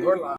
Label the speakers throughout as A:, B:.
A: You're live.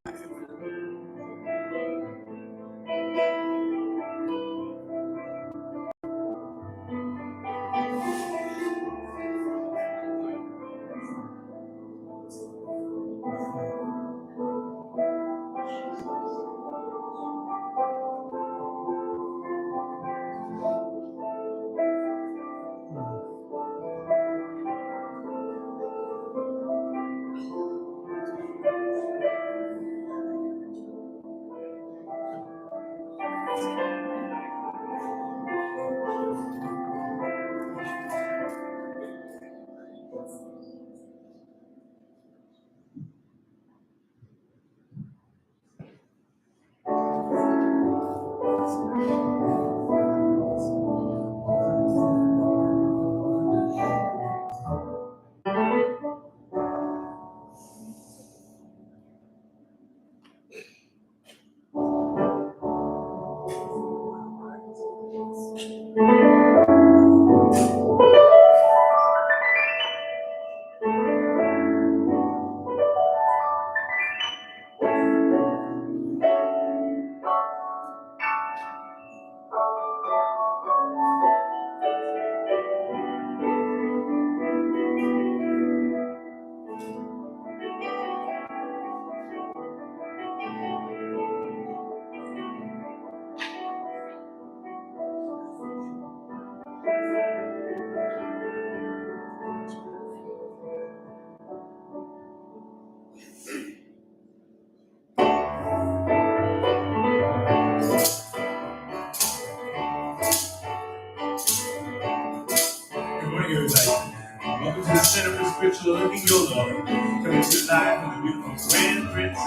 B: Welcome to the Center for Spiritual Living, Yolo, coming to you live from the beautiful Grand Prince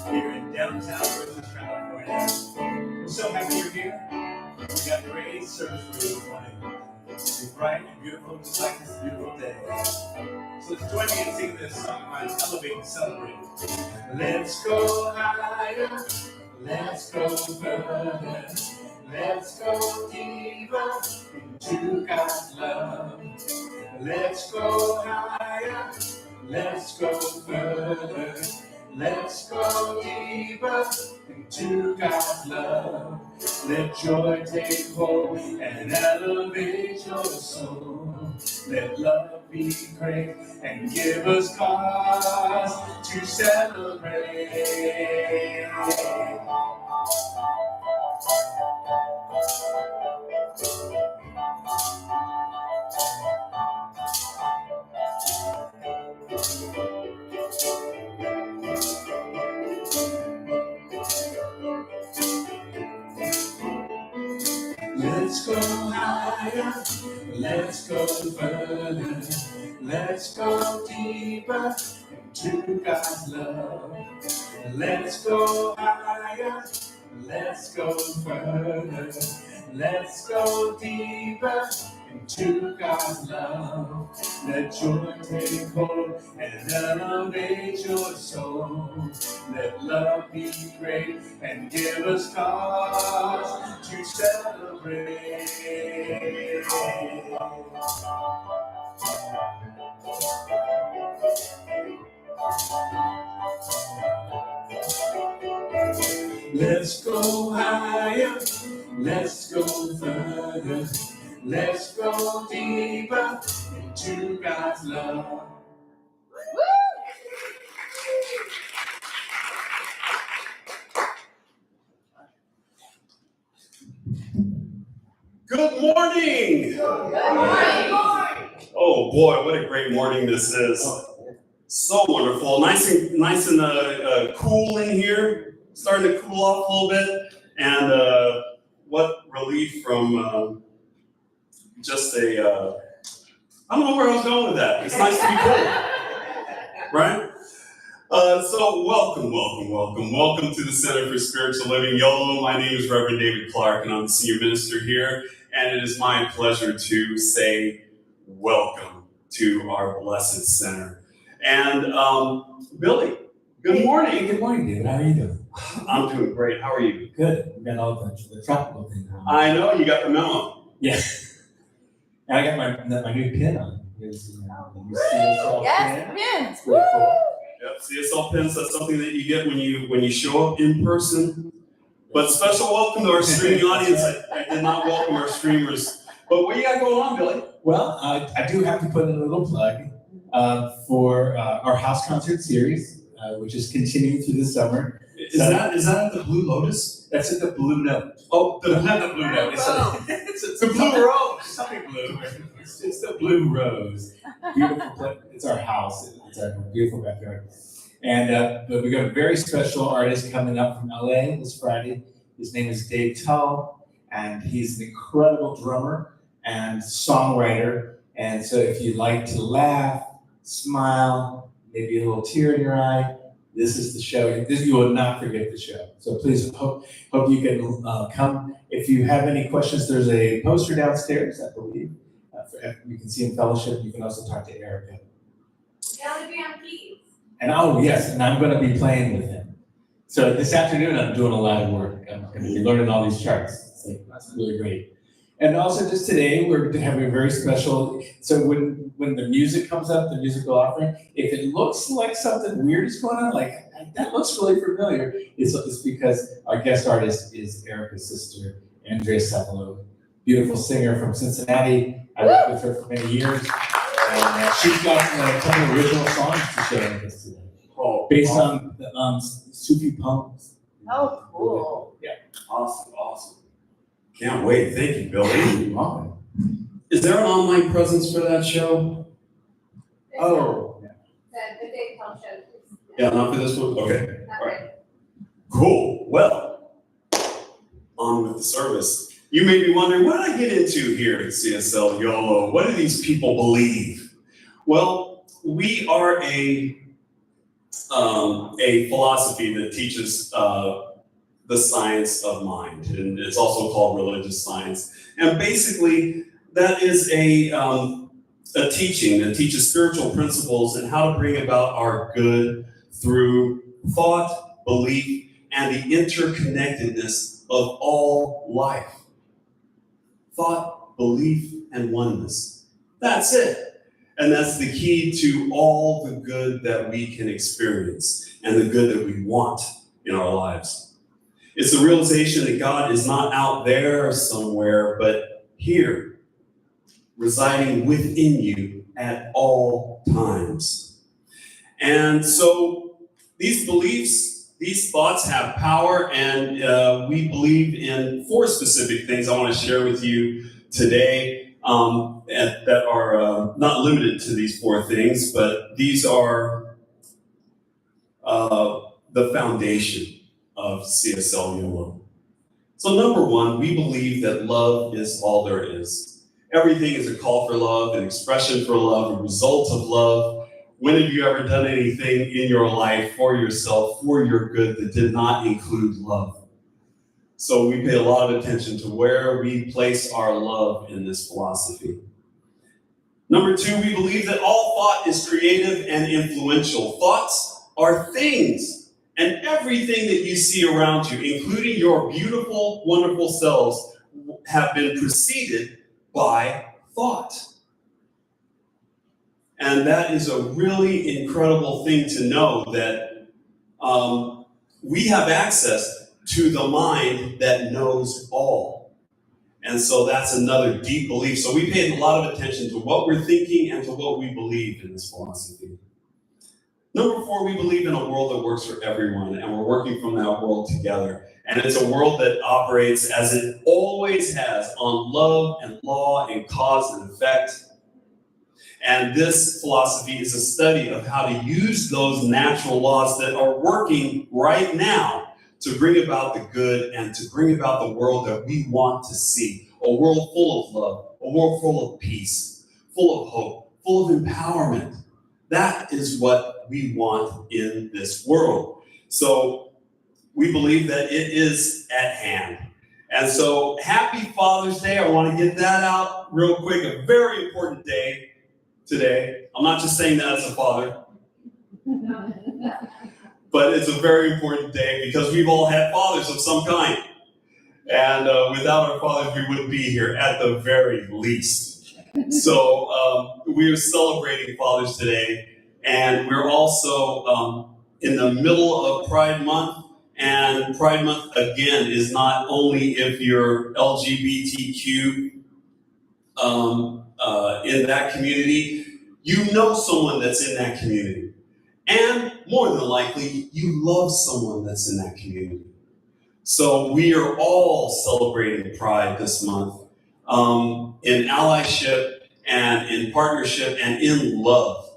B: here in downtown Richmond, California. We're so happy you're here. We got a great service for you this morning. It's bright and beautiful, just like this beautiful day. So let's join me in singing this song on Elevate and Celebrate. Let's go higher, let's go further, let's go deeper into God's love. Let's go higher, let's go further, let's go deeper into God's love. Let joy take hold and elevate your soul. Let love be great and give us cause to celebrate. Let's go higher, let's go further, let's go deeper into God's love. Let's go higher, let's go further, let's go deeper into God's love. Let joy take hold and elevate your soul. Let love be great and give us cause to celebrate. Let's go higher, let's go further, let's go deeper into God's love. Good morning! Good morning! Oh boy, what a great morning this is. So wonderful. Nice and cool in here. Starting to cool off a little bit. And what relief from just a, I don't know where I was going with that. It's nice to be cool. Right? So welcome to the Center for Spiritual Living, Yolo. My name is Reverend David Clark, and I'm the senior minister here. And it is my pleasure to say welcome to our blessed center. And Billy, good morning.
C: Good morning, David. How are you doing?
B: I'm doing great. How are you?
C: Good. We got all the tropical thing on.
B: I know you got the memo.
C: Yeah. And I got my new pin on. Here's the new CSL
D: pin.
C: It's pretty cool.
B: Yep, CSL pins, that's something that you get when you show up in person. But special welcome to our streaming audience. I did not welcome our streamers. But what you got going on, Billy?
C: Well, I do have to put in a little plug for our house concert series, which is continuing through the summer.
B: Is that at the Blue Lotus?
C: That's at the Blue Note.
B: Oh, not the Blue Note. It's the Blue Rose.
C: Something blue. It's the Blue Rose. Beautiful place. It's our house. It's our beautiful backyard. And but we got a very special artist coming up from LA this Friday. His name is Dave Tull, and he's an incredible drummer and songwriter. And so if you like to laugh, smile, maybe a little tear in your eye, this is the show. You will not forget the show. So please hope you can come. If you have any questions, there's a poster downstairs, I believe. You can see in fellowship. You can also talk to Erica.
A: Telegram, please.
C: And yes, and I'm going to be playing with him. So this afternoon, I'm doing a lot of work. I'm going to be learning all these charts. That's really great. And also just today, we're having a very special, so when the music comes up, the musical offering, if it looks like something weird is going on, like that looks really familiar, it's because our guest artist is Erica's sister, Andrea Savalo, beautiful singer from Cincinnati. I worked with her for many years. And she's got a couple of original songs to share with us today. Based on the Sufi poems.
A: Oh, cool.
C: Yeah.
B: Awesome. Can't wait. Thank you, Billy.
C: You're welcome.
B: Is there an online presence for that show?
C: Oh.
A: The Dave Tull show.
B: Yeah, not for this one? Okay.
A: Not
B: All right. Cool. Well, on with the service. You may be wondering, what did I get into here at CSL Yolo? What do these people believe? Well, we are a philosophy that teaches the science of mind, and it's also called religious science. And basically, that is a teaching that teaches spiritual principles and how to bring about our good through thought, belief, and the interconnectedness of all life. Thought, belief, and oneness. That's it. And that's the key to all the good that we can experience and the good that we want in our lives. It's the realization that God is not out there somewhere, but here, residing within you at all times. And so these beliefs, these thoughts have power, and we believe in 4 specific things I want to share with you today that are not limited to these 4 things, but these are the foundation of CSL Yolo. So number 1, we believe that love is all there is. Everything is a call for love, an expression for love, a result of love. When have you ever done anything in your life for yourself, for your good, that did not include love? So we pay a lot of attention to where we place our love in this philosophy. Number 2, we believe that all thought is creative and influential. Thoughts are things. And everything that you see around you, including your beautiful, wonderful selves, have been preceded by thought. And that is a really incredible thing to know, that we have access to the mind that knows all. And so that's another deep belief. So we pay a lot of attention to what we're thinking and to what we believe in this philosophy. Number 4, we believe in a world that works for everyone, and we're working from that world together. And it's a world that operates as it always has, on love and law and cause and effect. And this philosophy is a study of how to use those natural laws that are working right now to bring about the good and to bring about the world that we want to see. A world full of love, a world full of peace, full of hope, full of empowerment. That is what we want in this world. So we believe that it is at hand. And so happy Father's Day. I want to get that out real quick. A very important day today. I'm not just saying that as a father, but it's a very important day because we've all had fathers of some kind. And without our fathers, we wouldn't be here at the very least. So we are celebrating fathers today. And we're also in the middle of Pride Month. And Pride Month, again, is not only if you're LGBTQ in that community, you know someone that's in that community. And more than likely, you love someone that's in that community. So we are all celebrating Pride this month in allyship and in partnership and in love.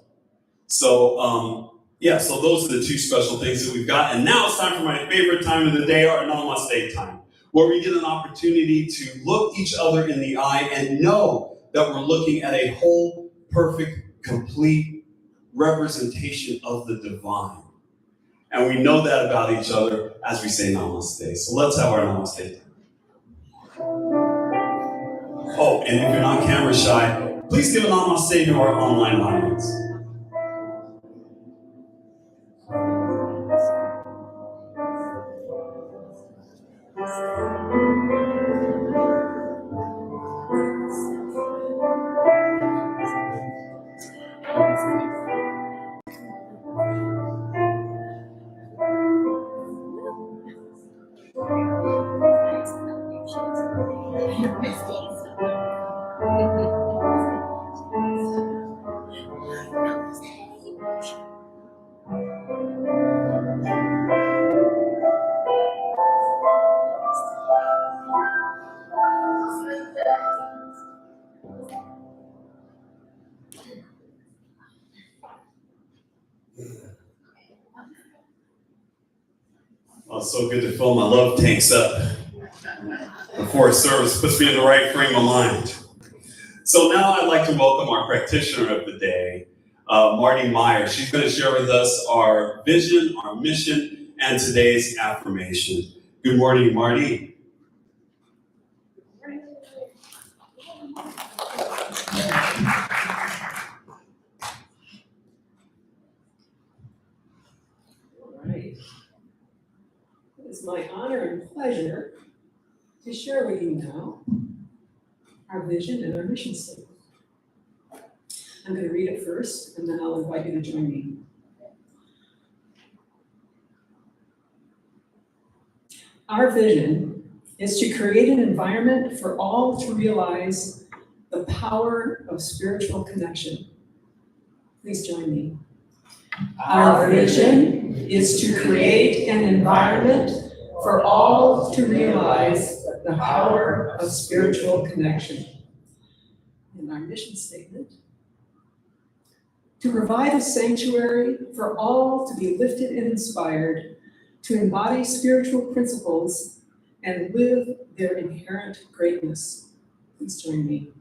B: So so those are the two special things that we've got. And now it's time for my favorite time of the day, our Namaste time, where we get an opportunity to look each other in the eye and know that we're looking at a whole, perfect, complete representation of the divine. And we know that about each other as we say Namaste. So let's have our Namaste time. Oh, and if you're not camera shy, please give a Namaste to our online audience. Oh, it's so good to fill my love tanks up before a service, puts me in the right frame of mind. So now I'd like to welcome our practitioner of the day, Marty Meyer. She's going to share with us our vision, our mission, and today's affirmation. Good morning, Marty.
D: It is my honor and pleasure to share with you now our vision and our mission statement. I'm going to read it first, and then I'll invite you to join me. Our vision is to create an environment for all to realize the power of spiritual connection. Please join me. Our vision is to create an environment for all to realize the power of spiritual connection. And our mission statement: to provide a sanctuary for all to be lifted and inspired to embody spiritual principles and live their inherent greatness. Please join me.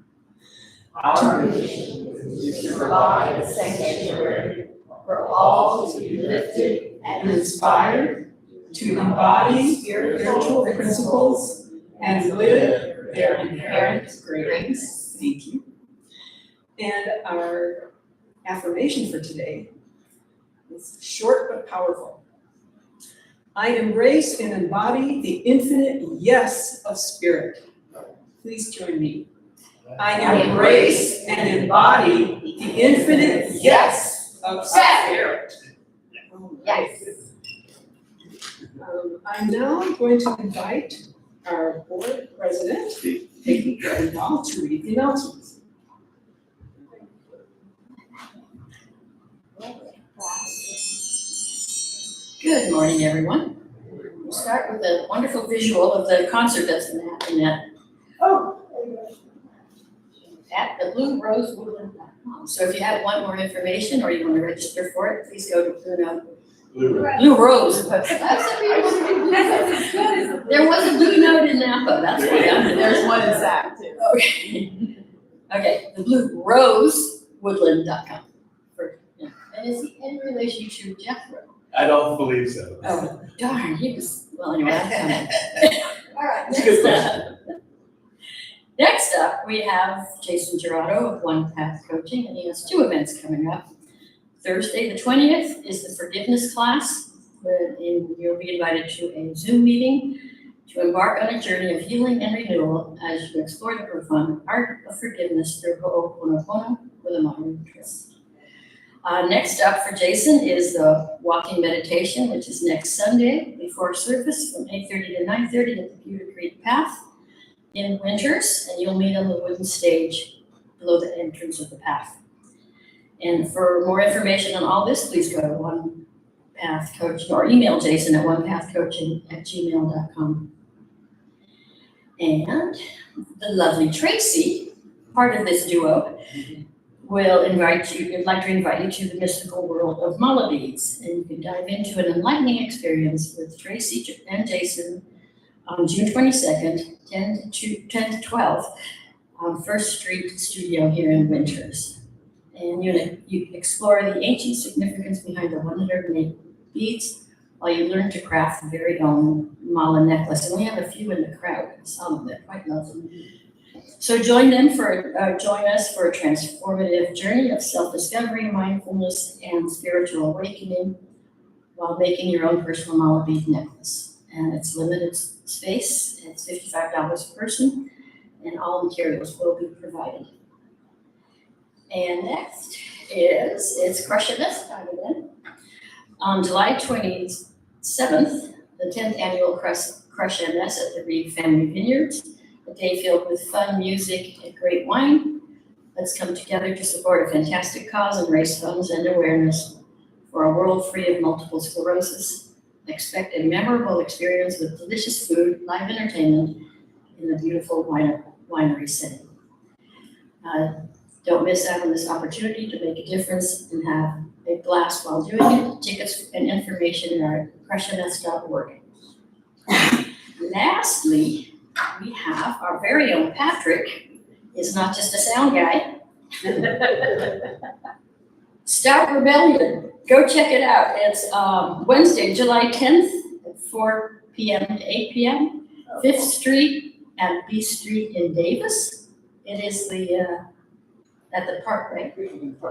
E: Our mission is to provide a sanctuary for all to be lifted and inspired
D: To embody spiritual principles and live their inherent greatness. Thank you. And our affirmation for today is short but powerful. I embrace and embody the infinite yes of spirit. Please join me. I embrace and embody the infinite yes of spirit.
E: Yes.
D: I'm now going to invite our board president, Peggy Grandahl, to read the announcements.
E: Good morning, everyone. We'll start with a wonderful visual of the concert that's going to happen at the bluerosewoodland.com. So if you have want more information or you want to register for it, please go to Blue Rose. There was a Blue Note in Napa, that's why
A: There's one in Sac too.
E: Okay. Okay, the bluerosewoodland.com. And is he in relation to Jethro?
C: I don't believe so.
E: Oh, darn, he was, well, anyway, that's coming. All right,
C: It's a good question.
E: Next up, we have Jason Gerardo of One Path Coaching, and he has two events coming up. Thursday, the 20th, is the forgiveness class, and you'll be invited to a Zoom meeting to embark on a journey of healing and renewal as you explore the profound art of forgiveness through Ho'oponopono with a modern twist. Next up for Jason is the walking meditation, which is next Sunday before service from 8:30 to 9:30 at the Pewter Creek Path in Winters, and you'll meet on the wooden stage below the entrance of the path. And for more information on all this, please go to One Path Coaching or email Jason at onepathcoaching@gmail.com. And the lovely Tracy, part of this duo, would like to invite you to the mystical world of mala beads. And you can dive into an enlightening experience with Tracy and Jason on June 22nd, 10 to 12, on First Street Studio here in Winters. And you explore the ancient significance behind the 108 beads while you learn to craft the very own mala necklace. And we have a few in the crowd. I saw them, they're quite lovely. So join us for a transformative journey of self-discovery, mindfulness, and spiritual awakening while making your own personal mala bead necklace. And it's limited space, it's $55 per person, and all materials will be provided. And next it's Crush and Nest time again. On July 27th, the 10th annual Crush and Nest at the Reed Family Vineyards, a day filled with fun, music, and great wine. Let's come together to support a fantastic cause and raise funds and awareness for a world free of multiple sclerosis. Expect a memorable experience with delicious food, live entertainment in a beautiful winery setting. Don't miss out on this opportunity to make a difference and have a blast while doing it. Tickets and information in our crushandnest.org. Lastly, we have our very own Patrick, is not just a sound guy. Stout Rebellion, go check it out. It's Wednesday, July 10th at 4 p.m. to 8 p.m. 5th Street and B Street in Davis. It is at the park, right? Picnic, oh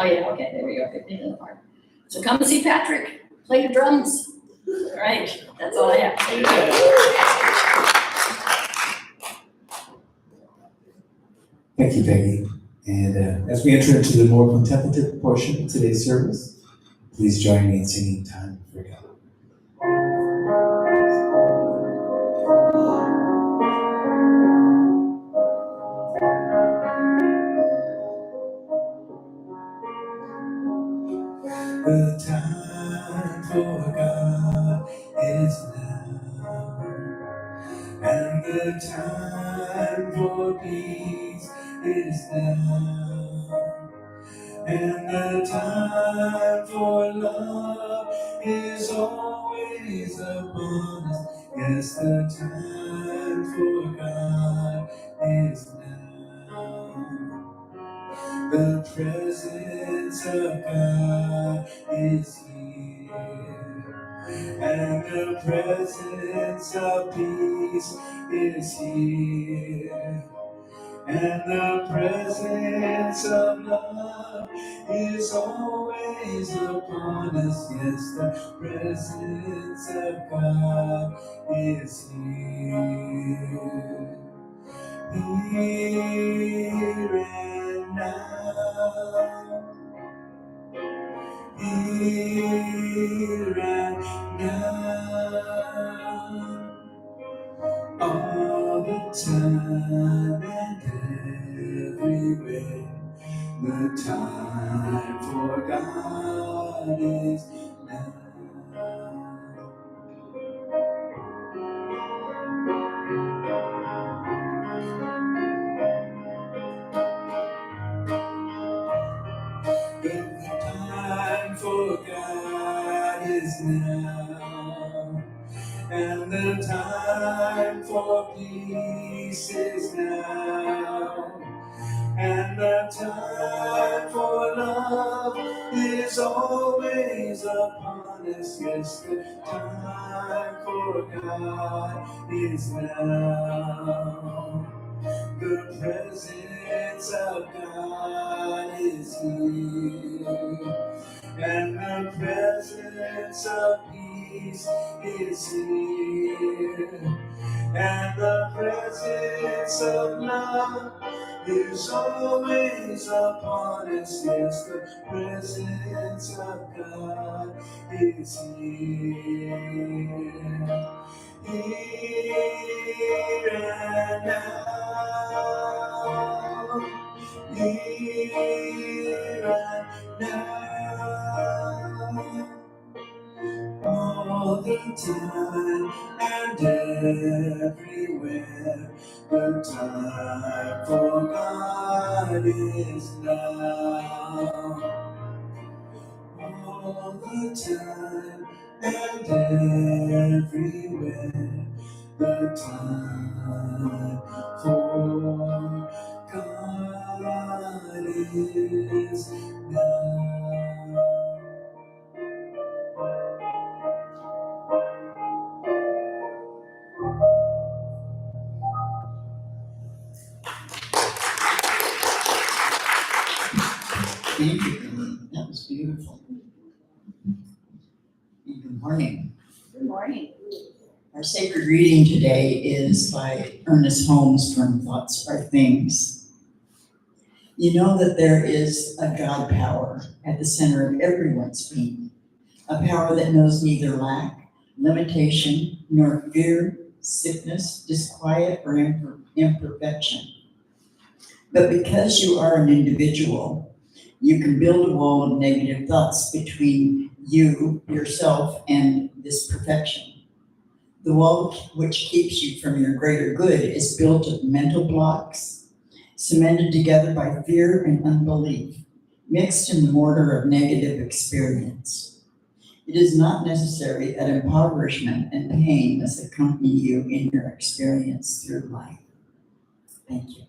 E: yeah, okay, there we go, picnic in the park. So come and see Patrick, play the drums. All right, that's all I have.
C: Thank you, Peggy. And as we enter into the more contemplative portion of today's service, please join me in singing Time for God. The time for God is now, and the time for peace is now, and the time for love is always upon us. Yes, the time for God is now. The presence of God is here, and the presence of peace is here, and the presence of love is always upon us. Yes, the presence of God is here. Here and now, here and now, all the time and everywhere. The time for God is now. The time for God is now, and the time for peace is now, and the time for love is always upon us. Yes, the time for God is now. The presence of God is here, and the presence of peace
B: peace is here, and the presence of love is always upon us. Yes, the presence of God is here, here and now, here and now, all the time and everywhere. The time for God is now. All the time and everywhere. The time for God is now.
F: Thank you. That was beautiful. Good morning.
E: Good morning.
F: Our sacred reading today is by Ernest Holmes from Thoughts Are Things. You know that there is a God power at the center of everyone's being, a power that knows neither lack, limitation, nor fear, sickness, disquiet, or imperfection. But because you are an individual, you can build a wall of negative thoughts between you, yourself, and this perfection. The wall which keeps you from your greater good is built of mental blocks, cemented together by fear and unbelief, mixed in the mortar of negative experience. It is not necessary that impoverishment and pain must accompany you in your experience through life. Thank you.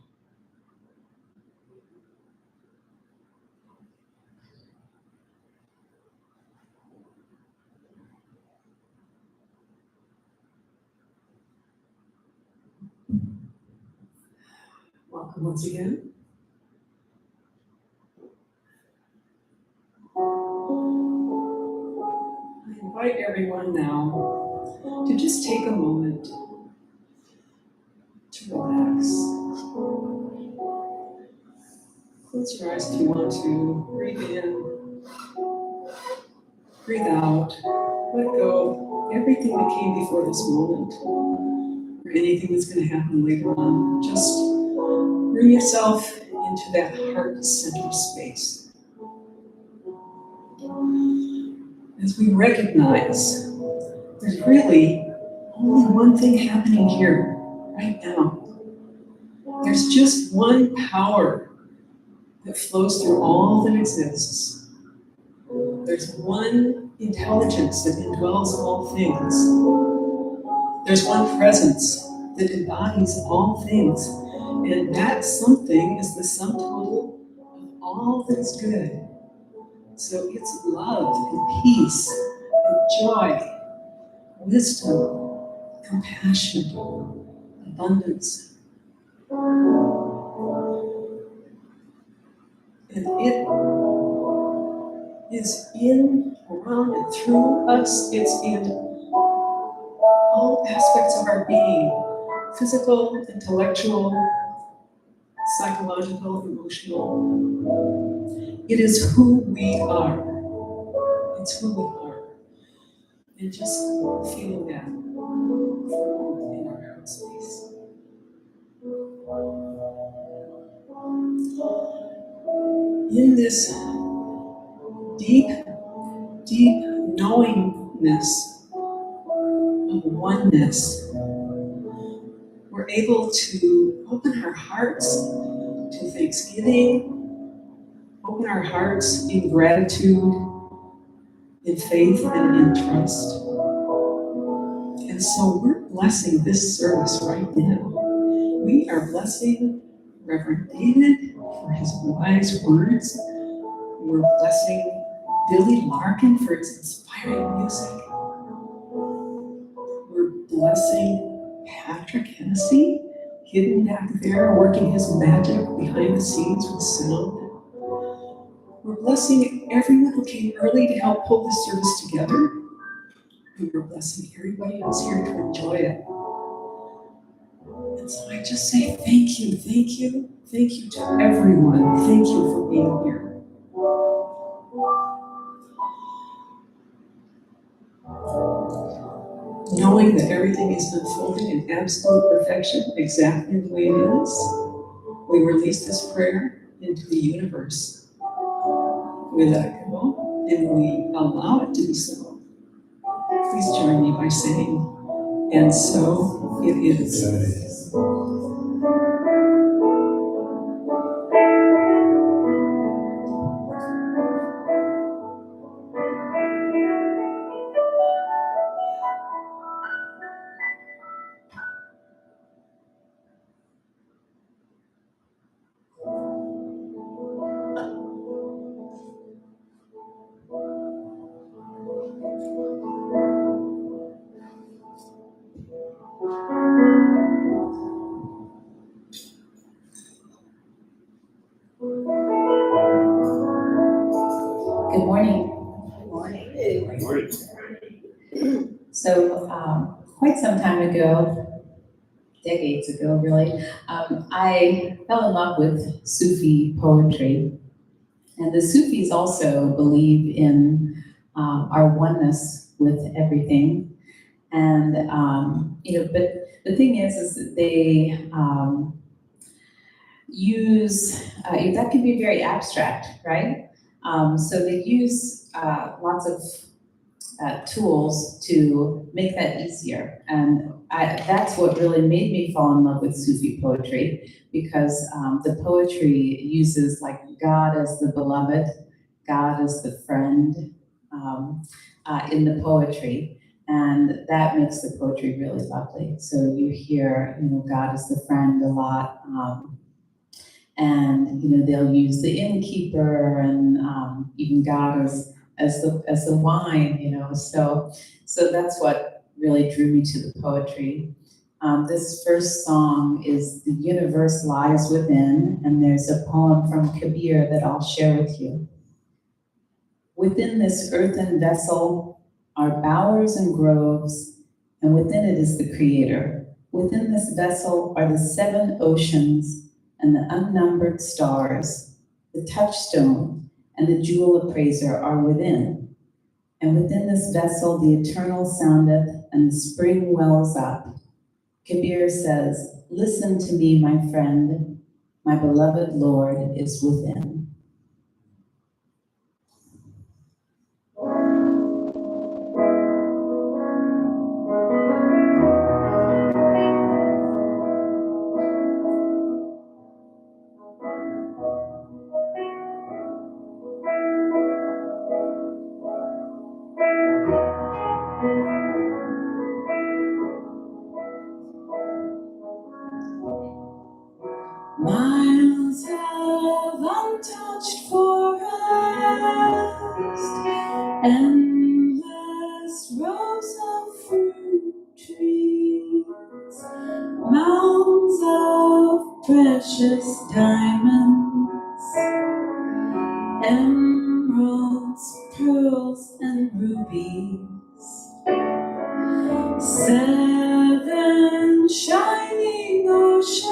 D: Welcome once again. I invite everyone now to just take a moment to relax. Close your eyes if you want to. Breathe in, breathe out. Let go everything that came before this moment, or anything that's going to happen later on. Just bring yourself into that heart center space. As we recognize there's really only one thing happening here right now. There's just one power that flows through all that exists. There's one intelligence that indwells all things. There's one presence that embodies all things. And that something is the sum total of all that is good. So it's love and peace and joy, wisdom, compassion, abundance. And it is in, around, and through us. It's in all aspects of our being, physical, intellectual, psychological, emotional. It is who we are. It's who we are. And just feeling that for a moment in our heart space. In this deep, deep knowingness of oneness, we're able to open our hearts to thanksgiving, open our hearts in gratitude, in faith, and in trust. And so we're blessing this service right now. We are blessing Reverend David for his wise words. We're blessing Billy Larkin for his inspiring music. We're blessing Patrick Hennessy, hidden back there, working his magic behind the scenes with sound. We're blessing everyone who came early to help pull this service together. We were blessing everybody else here to enjoy it. And so I just say thank you, thank you, thank you to everyone. Thank you for being here. Knowing that everything is unfolding in absolute perfection, exactly the way it is, we release this prayer into the universe. We let it go, and we allow it to be so. Please join me by saying, and so it is.
C: So it is.
A: Good morning.
C: Word.
A: So, quite some time ago, decades ago really, I fell in love with Sufi poetry. And the Sufis also believe in our oneness with everything. And, but the thing is that they use, that can be very abstract, right? So they use lots of tools to make that easier. And that's what really made me fall in love with Sufi poetry, because the poetry uses like God as the beloved, God as the friend in the poetry. And that makes the poetry really lovely. So you hear, God is the friend a lot. And they'll use the innkeeper and even God as the wine, so that's what really drew me to the poetry. This first song is "The Universe Lies Within," and there's a poem from Kabir that I'll share with you. Within this earthen vessel are bowers and groves, and within it is the Creator. Within this vessel are the 7 oceans and the unnumbered stars. The touchstone and the jewel appraiser are within. And within this vessel the eternal soundeth, and the spring wells up. Kabir says, listen to me, my friend, my beloved Lord is within. Miles of untouched forest, endless rows of fruit trees, mounds of precious diamonds, emeralds, pearls, and rubies. 7 shining oceans,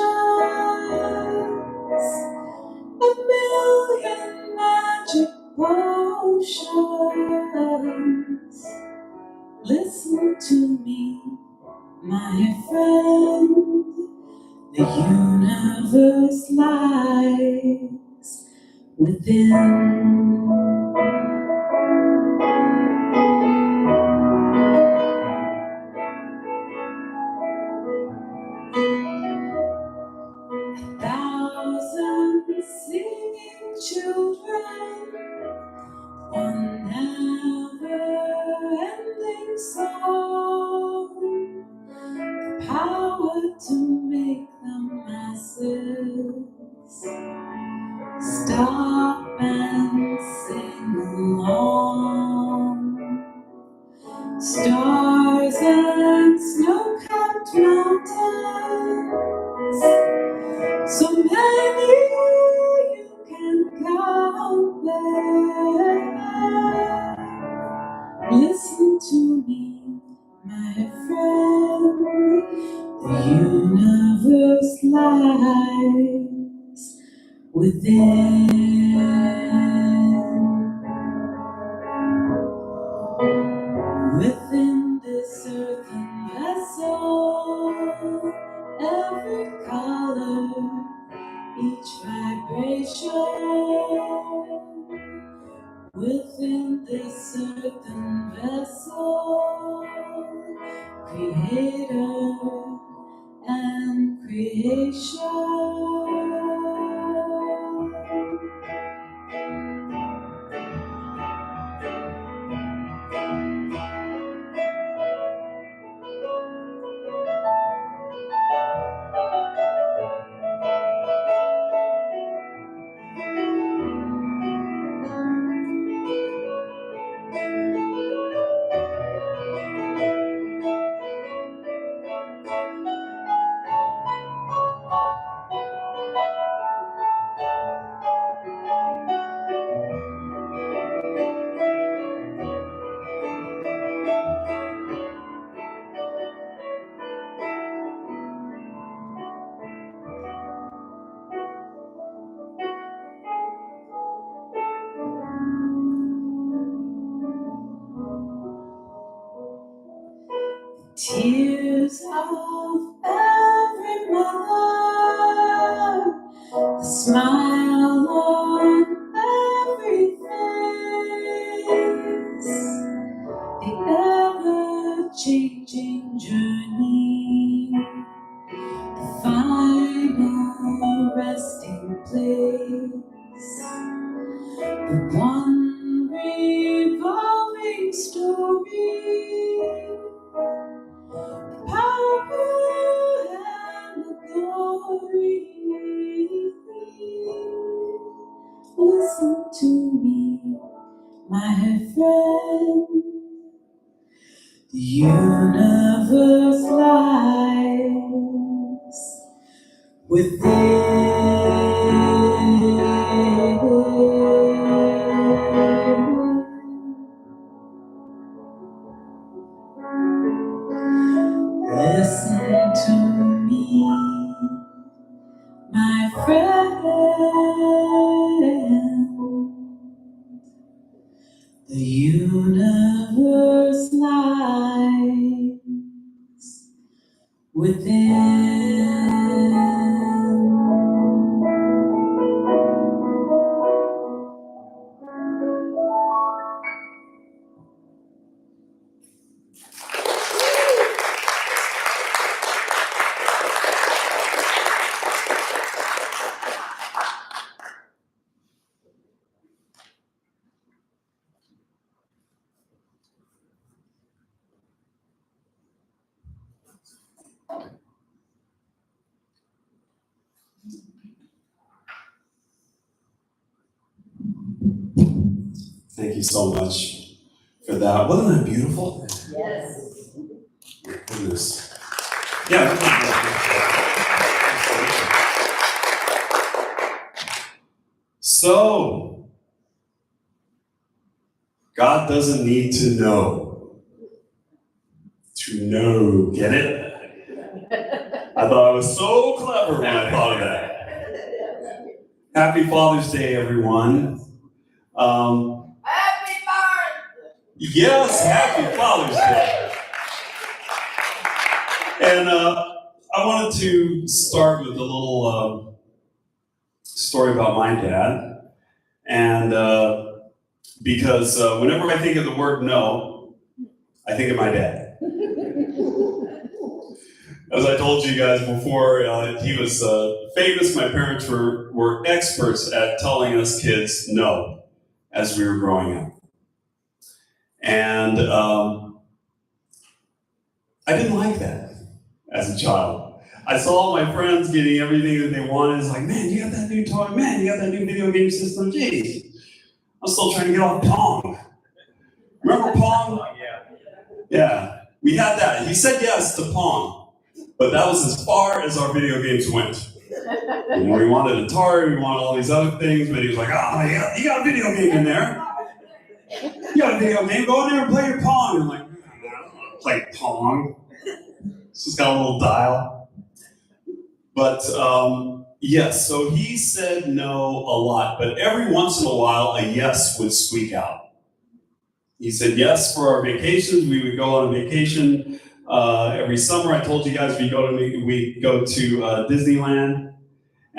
A: a million magic potions. Listen to me, my friend, the universe lies within. Thousand singing children, one never-ending song, the power to make them masses stop and sing along. Stars and snow-capped mountains, so many you can count them. Listen to me, my friend, the universe lies within. Within this earthen vessel, every color, each vibration. Within this earthen vessel, creator and creation. Tears of every mother, the smile on every face, the ever-changing journey, the final resting place, the one revolving story. Power and the glory. Listen to me, my friend. The universe lies within. Listen to me, my friend. The universe lies within.
B: Thank you so much for that. Wasn't that beautiful?
E: Yes.
B: My goodness. Yeah. So, God doesn't need to know. Get it? I thought I was so clever when I thought of that. Happy Father's Day, everyone.
E: Happy birthday!
B: Yes, happy Father's Day. And I wanted to start with a little story about my dad. And because whenever I think of the word no, I think of my dad. As I told you guys before, he was famous. My parents were experts at telling us kids no as we were growing up. And I didn't like that as a child. I saw my friends getting everything that they wanted. It's like, man, you got that new toy. Man, you got that new video game system. Jeez. I'm still trying to get off Pong. Remember Pong? Yeah, we had that. He said yes to Pong. But that was as far as our video games went. You know, we wanted Atari, we wanted all these other things, but he was like, oh, you got a video game in there. You got a video game, go in there and play your Pong. I'm like, play Pong. It's just got a little dial. But yes, so he said no a lot, but every once in a while a yes would squeak out. He said yes for our vacations. We would go on vacation every summer. I told you guys we go to Disneyland,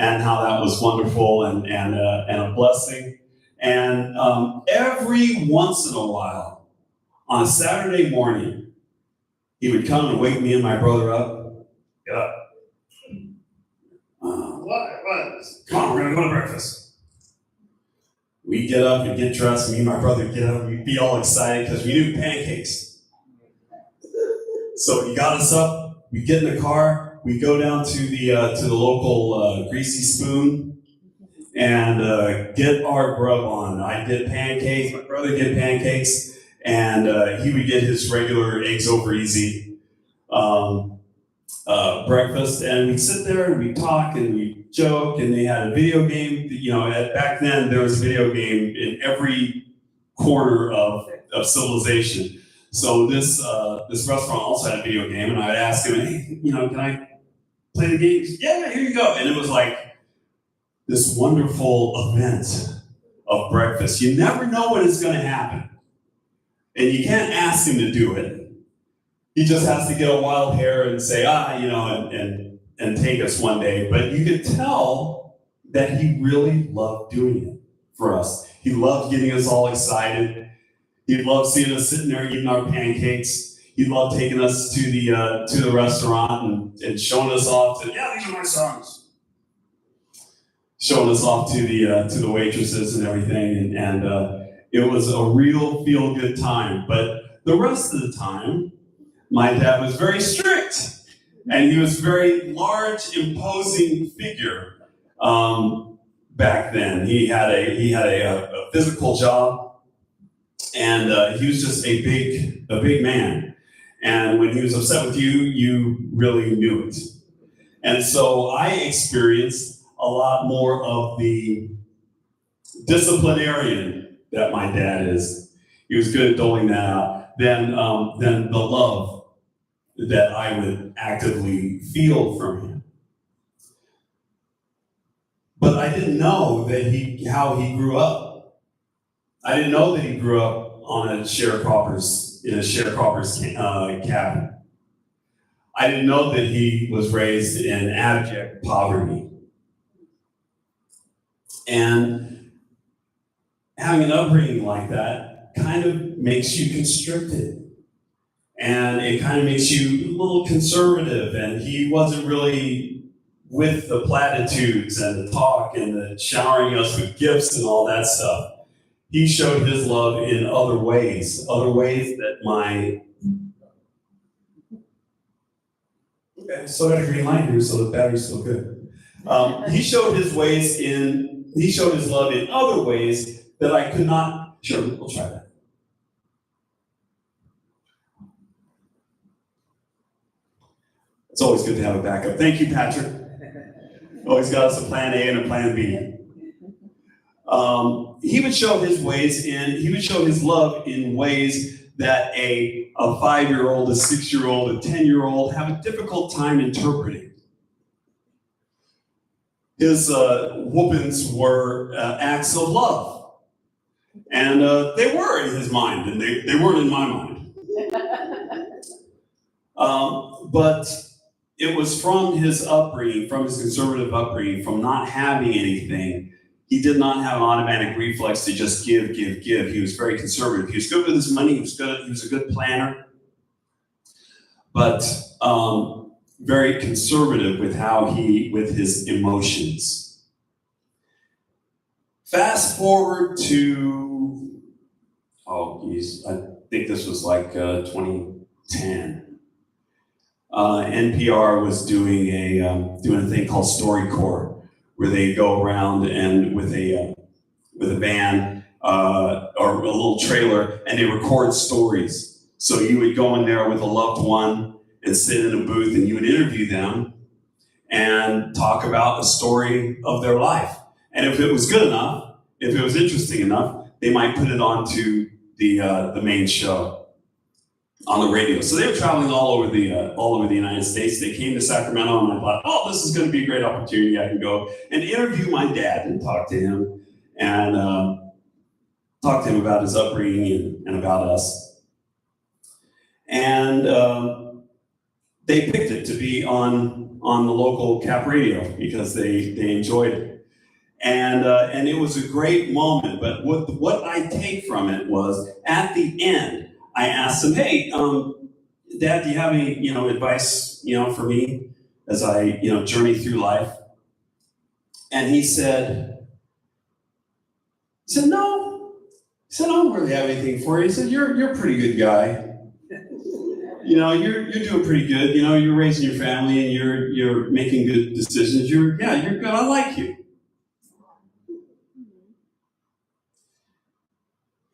B: and how that was wonderful and a blessing. And every once in a while, on a Saturday morning, he would come and wake me and my brother up. Get up. What? Come on, we're gonna go to breakfast. We'd get up and get dressed. Me and my brother would get up. We'd be all excited because we knew pancakes. So he got us up. We'd get in the car. We'd go down to the local Greasy Spoon and get our grub on. I'd get pancakes. My brother would get pancakes, and he would get his regular eggs over easy breakfast. And we'd sit there and we'd talk and we'd joke. And they had a video game. You know, back then there was a video game in every corner of civilization. So this restaurant also had a video game, and I'd ask him, hey, you know, can I play the games? Yeah, here you go. And it was like this wonderful event of breakfast. You never know when it's going to happen. And you can't ask him to do it. He just has to get a wild hair and say, you know, and take us one day. But you could tell that he really loved doing it for us. He loved getting us all excited. He loved seeing us sitting there eating our pancakes. He loved taking us to the restaurant and showing us off to, yeah, these are my sons. Showing us off to the waitresses and everything, and it was a real feel-good time. But the rest of the time, my dad was very strict, and he was a very large, imposing figure back then. He had a physical job. And he was just a big man. And when he was upset with you, you really knew it. And so I experienced a lot more of the disciplinarian that my dad is. He was good at doling that out than the love that I would actively feel from him. But I didn't know that how he grew up. I didn't know that he grew up in a sharecropper's cabin. I didn't know that he was raised in abject poverty. And having an upbringing like that kind of makes you constricted. And it kind of makes you a little conservative. And he wasn't really with the platitudes and the talk and the showering us with gifts and all that stuff. He showed his love in other ways that my... Okay, still got a green light here, so the battery's still good. He showed his love in other ways that I could not... Sure, we'll try that. It's always good to have a backup. Thank you, Patrick. Always got us a plan A and a plan B. He would show his love in ways that a 5-year-old, a 6-year-old, a 10-year-old have a difficult time interpreting. His whoopings were acts of love. And they were in his mind, and they weren't in my mind. But it was from his upbringing, from his conservative upbringing, from not having anything. He did not have an automatic reflex to just give. He was very conservative. He was good with his money. He was a good planner, but very conservative with with his emotions. Fast forward to, I think this was like 2010. NPR was doing a thing called StoryCorps, where they go around and with a van or a little trailer, and they record stories. So you would go in there with a loved one and sit in a booth, and you would interview them and talk about a story of their life. And if it was good enough, if it was interesting enough, they might put it onto the main show. on the radio. So they were traveling all over the United States. They came to Sacramento, and I thought, oh, this is going to be a great opportunity. I can go and interview my dad and talk to him, and talk to him about his upbringing and about us. And they picked it to be on the local cap radio because they enjoyed it. And it was a great moment. But what I take from it was, at the end, I asked him, hey, Dad, do you have any advice for me as I journey through life? And he said no. He said, I don't really have anything for you. He said, you're a pretty good guy. You're doing pretty good. You're raising your family and you're making good decisions. You're good. I like you.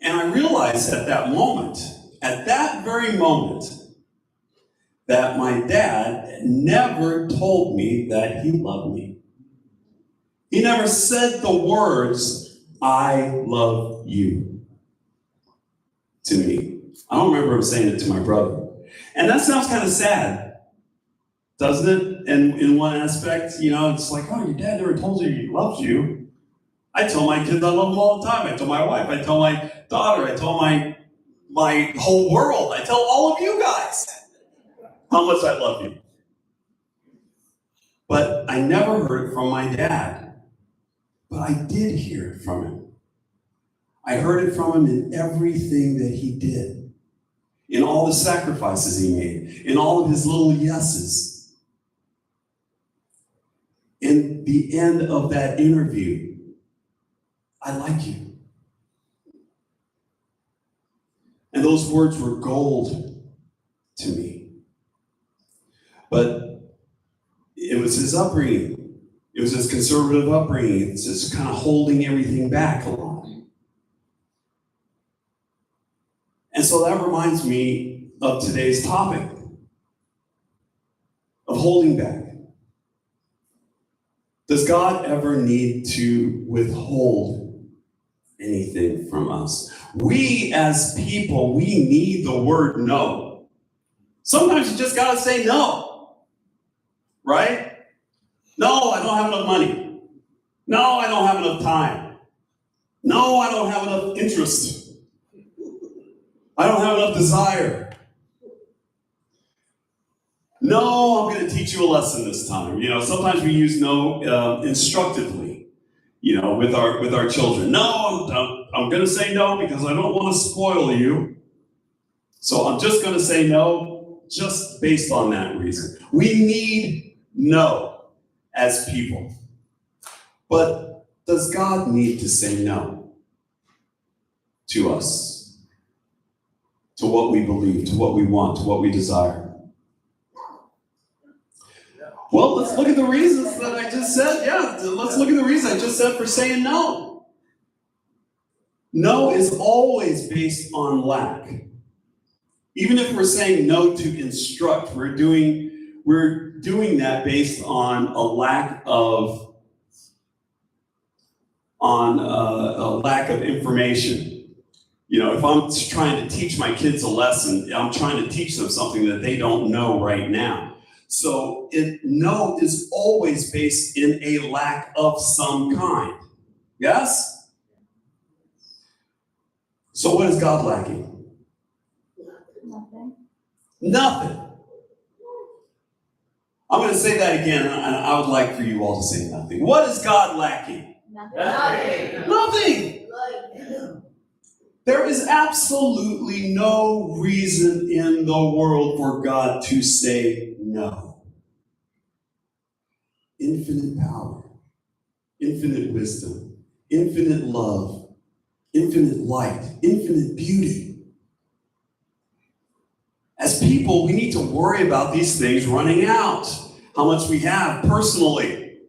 B: And I realized at that very moment, that my dad never told me that he loved me. He never said the words, I love you, to me. I don't remember him saying it to my brother. And that sounds kind of sad, doesn't it? And in one aspect, it's like, oh, your dad never told you he loves you. I tell my kids I love them all the time. I tell my wife, I tell my daughter, I tell my whole world, I tell all of you guys how much I love you. But I never heard it from my dad. But I did hear it from him. I heard it from him in everything that he did, in all the sacrifices he made, in all of his little yeses. In the end of that interview, I like you. And those words were gold to me. But it was his upbringing. It was his conservative upbringing. It's just kind of holding everything back a lot. And so that reminds me of today's topic, of holding back. Does God ever need to withhold anything from us? We as people, we need the word no. Sometimes you just gotta say no, right? No, I don't have enough money. No, I don't have enough time. No, I don't have enough interest. I don't have enough desire. No, I'm going to teach you a lesson this time. Sometimes we use no instructively, with our children. No, I'm going to say no because I don't want to spoil you. So I'm just going to say no, just based on that reason. We need no as people. But does God need to say no to us? To what we believe, to what we want, to what we desire? Well, let's look at the reasons that I just said. Yeah, let's look at the reasons I just said for saying no. No is always based on lack. Even if we're saying no to instruct, we're doing that based on a lack of information. If I'm trying to teach my kids a lesson, I'm trying to teach them something that they don't know right now. So no is always based in a lack of some kind. Yes? So what is God lacking? Nothing. I'm going to say that again, and I would like for you all to say nothing. What is God lacking?
E: Nothing.
B: Nothing. There is absolutely no reason in the world for God to say no. Infinite power, infinite wisdom, infinite love, infinite light, infinite beauty. As people, we need to worry about these things running out, how much we have personally.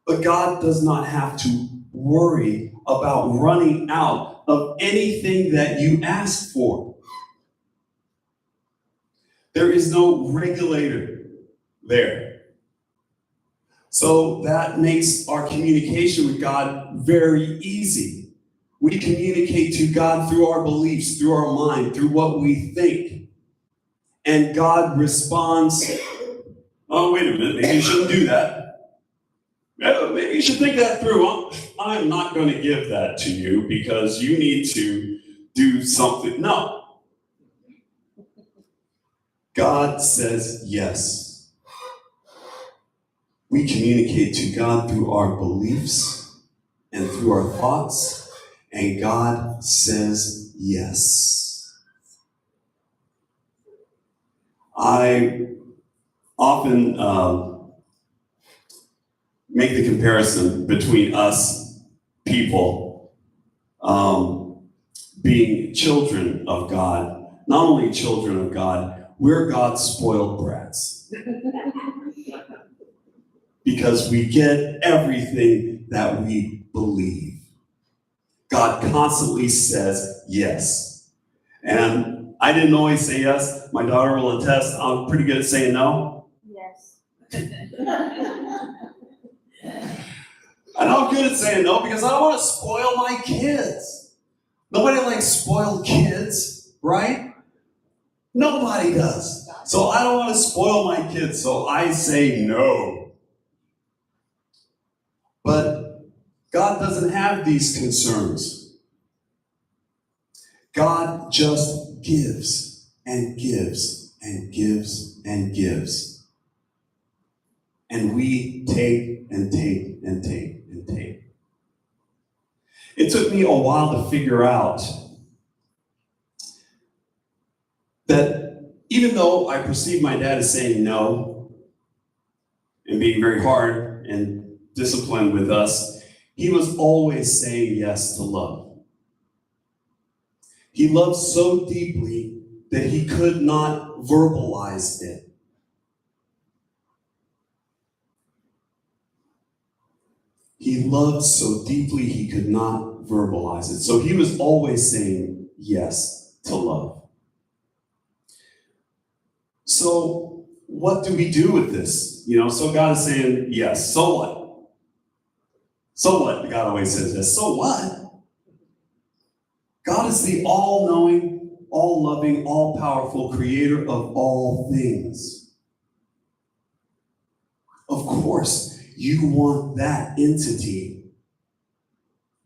B: But God does not have to worry about running out of anything that you ask for. There is no regulator there. So that makes our communication with God very easy. We communicate to God through our beliefs, through our mind, through what we think.
G: And God responds, oh, wait a minute, maybe you shouldn't do that. Maybe you should think that through. I'm not going to give that to you because you need to do something. No. God says yes. We communicate to God through our beliefs and through our thoughts, and God says yes. I often make the comparison between us people being children of God. Not only children of God, we're God's spoiled brats. Because we get everything that we believe. God constantly says yes. And I didn't always say yes. My daughter will attest, I'm pretty good at saying no.
E: Yes.
G: And I'm good at saying no because I don't want to spoil my kids. Nobody likes spoiled kids, right? Nobody does. So I don't want to spoil my kids, so I say no. But God doesn't have these concerns. God just gives and gives and gives and gives. And we take and take and take and take. It took me a while to figure out that even though I perceived my dad as saying no and being very hard and disciplined with us, he was always saying yes to love. He loved so deeply that he could not verbalize it. He loved so deeply he could not verbalize it. So he was always saying yes to love. So what do we do with this? So God is saying yes. So what? So what? God always says yes. So what? God is the all-knowing, all-loving, all-powerful creator of all things. Of course, you want that entity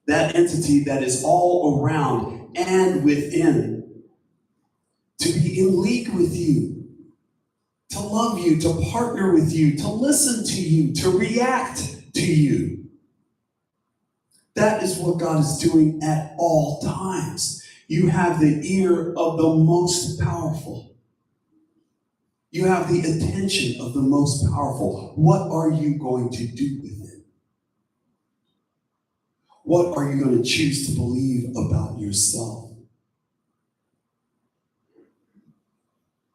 G: that is all around and within, to be in league with you, to love you, to partner with you, to listen to you, to react to you. That is what God is doing at all times. You have the ear of the most powerful. You have the attention of the most powerful. What are you going to do with it? What are you going to choose to believe about yourself?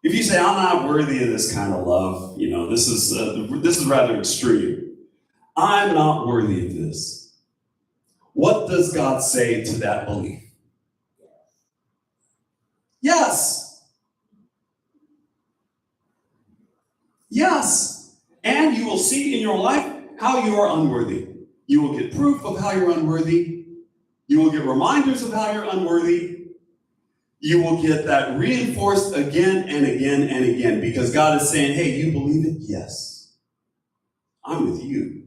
G: If you say, I'm not worthy of this kind of love, this is rather extreme. I'm not worthy of this. What does God say to that belief? Yes. Yes. And you will see in your life how you are unworthy. You will get proof of how you're unworthy. You will get reminders of how you're unworthy. You will get that reinforced again and again and again because God is saying, hey, you believe it? Yes. I'm with you.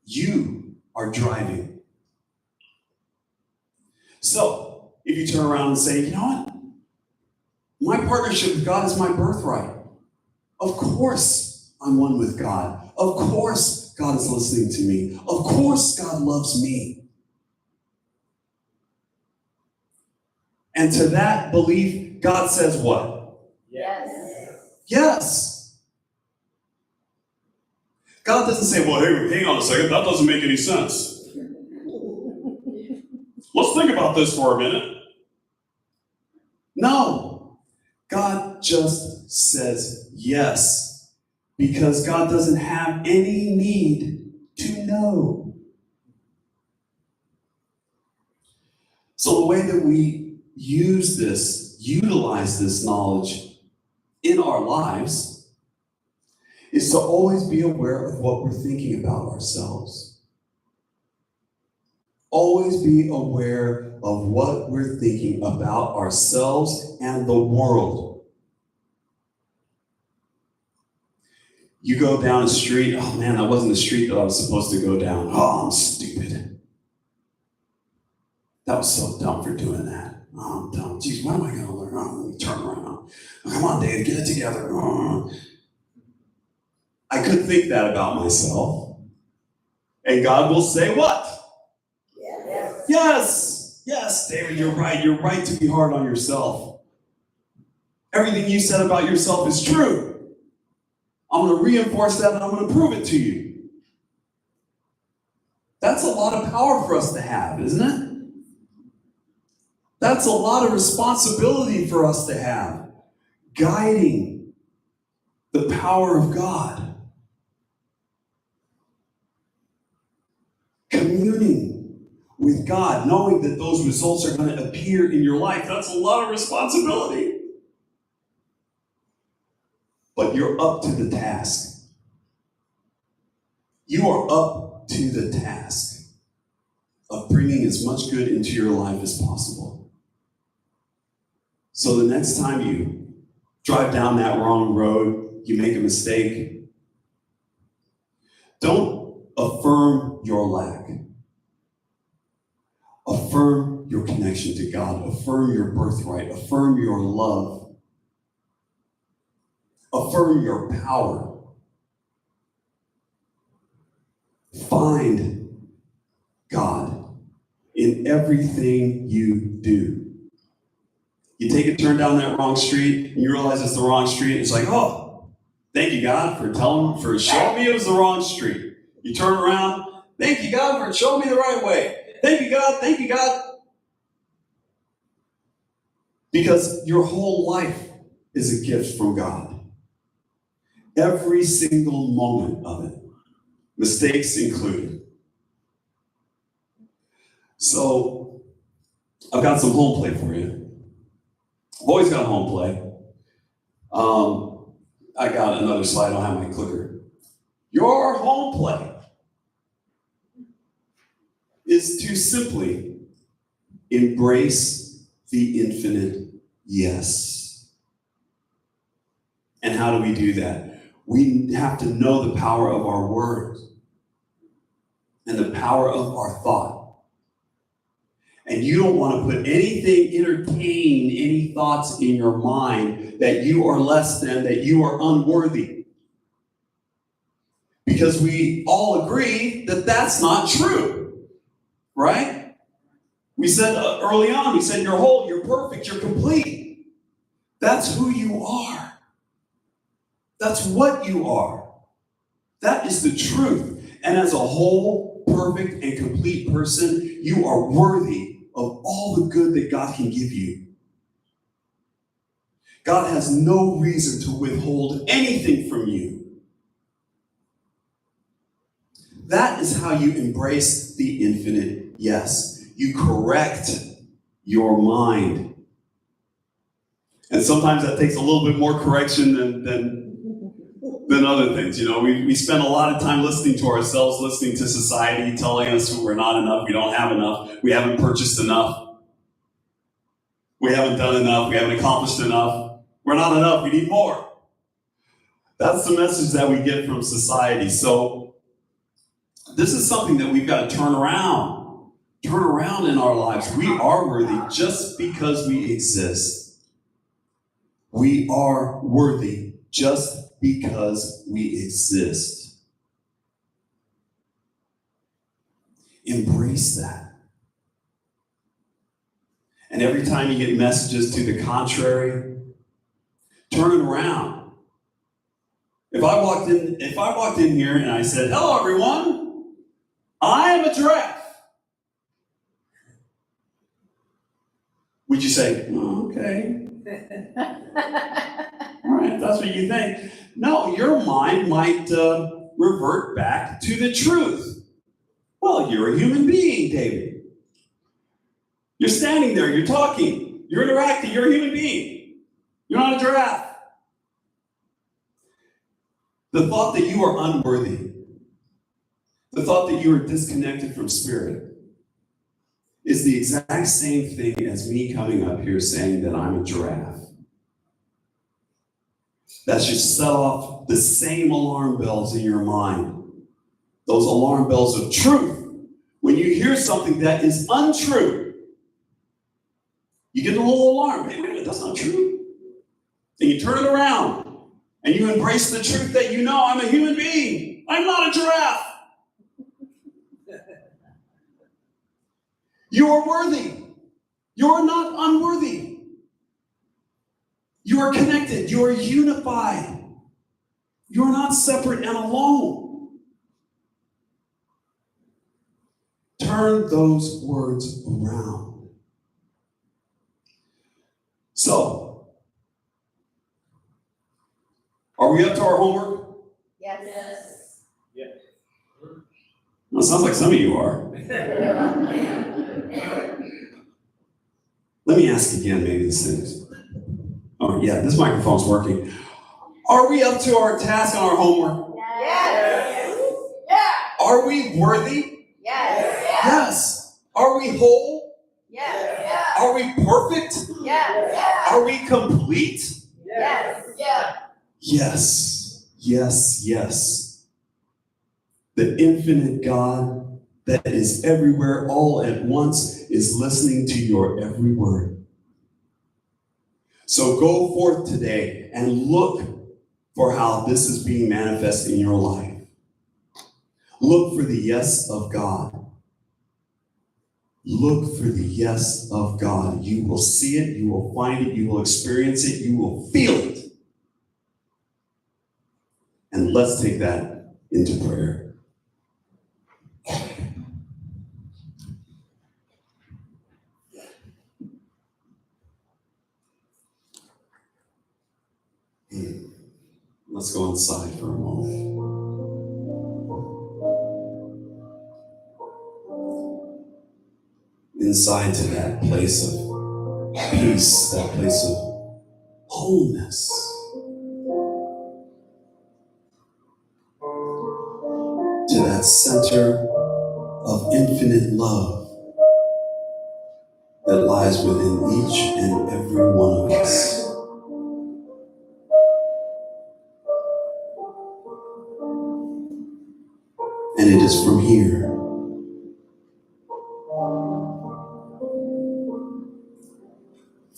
G: You are driving. So, if you turn around and say, you know what? My partnership with God is my birthright. Of course I'm one with God. Of course God is listening to me. Of course God loves me. And to that belief, God says what?
E: Yes.
G: Yes. God doesn't say, well, hey, hang on a second, that doesn't make any sense. Let's think about this for a minute. No. God just says yes, because God doesn't have any need to know. So the way that we utilize this knowledge in our lives is to always be aware of what we're thinking about ourselves. Always be aware of what we're thinking about ourselves and the world. You go down a street, oh man, that wasn't the street that I was supposed to go down. Oh, I'm stupid. That was so dumb for doing that. Oh, I'm dumb. Geez, when am I going to learn? Oh, let me turn around. Oh, come on, Dave, get it together. Oh. I could think that about myself. And God will say what? Yes. Yes, David, you're right. You're right to be hard on yourself. Everything you said about yourself is true. I'm going to reinforce that and I'm going to prove it to you. That's a lot of power for us to have, isn't it? That's a lot of responsibility for us to have. Guiding the power of God. Communing with God, knowing that those results are going to appear in your life. That's a lot of responsibility. But you're up to the task. You are up to the task of bringing as much good into your life as possible. So the next time you drive down that wrong road, you make a mistake, don't affirm your lack. Affirm your connection to God. Affirm your birthright. Affirm your love. Affirm your power. Find God in everything you do. You take a turn down that wrong street and you realize it's the wrong street. It's like, oh, thank you, God, for showing me it was the wrong street. You turn around, thank you, God, for showing me the right way. Thank you, God, thank you, God. Because your whole life is a gift from God. Every single moment of it. Mistakes included. So, I've got some home play for you. I've always got home play. I got another slide, I don't have my clicker. Your home play is to simply embrace the infinite yes. And how do we do that? We have to know the power of our words and the power of our thought. And you don't want to put entertain any thoughts in your mind that you are less than, that you are unworthy. Because we all agree that that's not true, right? We said early on, we said you're whole, you're perfect, you're complete. That's who you are. That's what you are. That is the truth. And as a whole, perfect, and complete person, you are worthy of all the good that God can give you. God has no reason to withhold anything from you. That is how you embrace the infinite yes. You correct your mind. And sometimes that takes a little bit more correction than other things. You know, we spend a lot of time listening to ourselves, listening to society, telling us we're not enough, we don't have enough, we haven't purchased enough, we haven't done enough, we haven't accomplished enough, we're not enough, we need more. That's the message that we get from society. So this is something that we've got to turn around in our lives. We are worthy just because we exist. We are worthy just because we exist. Embrace that. And every time you get messages to the contrary, turn it around. If I walked in here and I said, "Hello everyone, I am a giraffe," would you say, "Oh, okay. All right, if that's what you think." No, your mind might revert back to the truth. Well, you're a human being, David. You're standing there, you're talking, you're interacting, you're a human being. You're not a giraffe. The thought that you are unworthy, the thought that you are disconnected from spirit, is the exact same thing as me coming up here saying that I'm a giraffe. that should set off the same alarm bells in your mind. Those alarm bells of truth. When you hear something that is untrue, you get a little alarm. Hey, wait a minute, that's not true. And you turn it around and you embrace the truth that you know, I'm a human being. I'm not a giraffe. You are worthy. You are not unworthy. You are connected. You are unified. You are not separate and alone. Turn those words around. So, are we up to our homework?
E: Yes.
G: Well, it sounds like some of you are. Let me ask again, maybe this thing's. Oh, yeah, this microphone's working. Are we up to our task and our homework?
E: Yes.
G: Are we worthy?
E: Yes.
G: Yes. Are we whole?
E: Yes.
G: Are we perfect?
E: Yes.
G: Are we complete?
E: Yes.
G: Yes. Yes, yes. The infinite God that is everywhere all at once is listening to your every word. So go forth today and look for how this is being manifested in your life. Look for the yes of God. Look for the yes of God. You will see it, you will find it, you will experience it, you will feel it. And let's take that into prayer. Let's go inside for a moment. Inside to that place of peace, that place of wholeness. To that center of infinite love that lies within each and every one of us. And it is from here,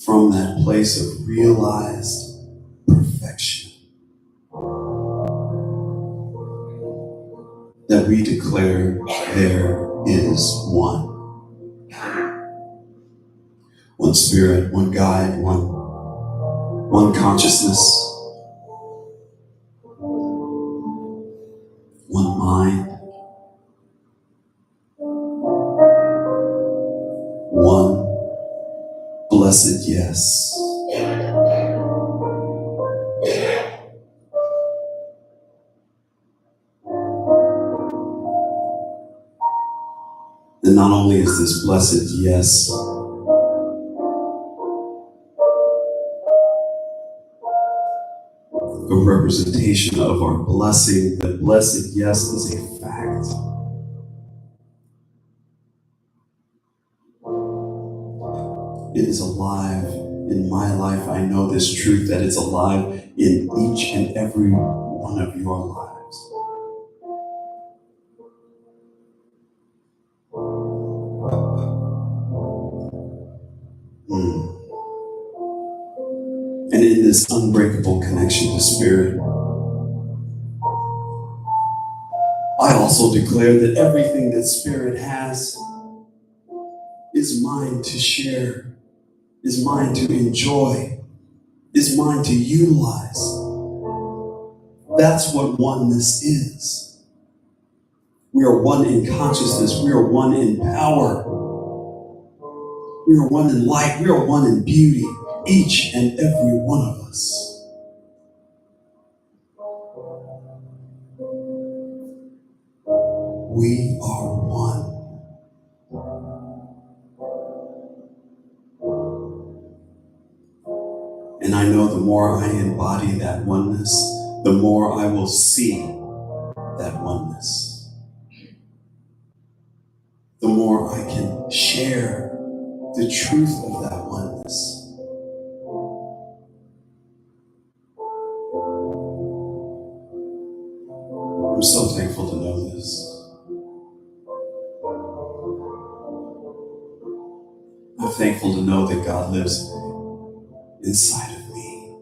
G: from that place of realized perfection, that we declare there is one. One spirit, one guide, one consciousness, one mind, one blessed yes. And not only is this blessed yes a representation of our blessing, the blessed yes is a fact. It is alive in my life. I know this truth that it's alive in each and every one of your lives. And in this unbreakable connection to Spirit, I also declare that everything that Spirit has is mine to share, is mine to enjoy, is mine to utilize. That's what oneness is. We are one in consciousness. We are one in power. We are one in light. We are one in beauty. Each and every one of us. We are one. And I know the more I embody that oneness, the more I will see that oneness. The more I can share the truth of that oneness. I'm so thankful to know this. I'm thankful to know that God lives inside of me.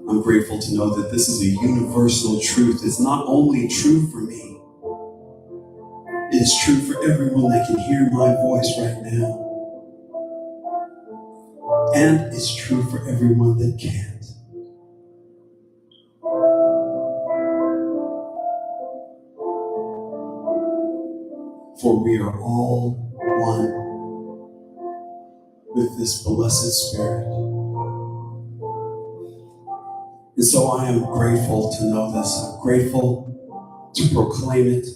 G: I'm grateful to know that this is a universal truth. It's not only true for me, it is true for everyone that can hear my voice right now. And it's true for everyone that can't. For we are all one with this blessed Spirit. And so I am grateful to know this. I'm grateful to proclaim it.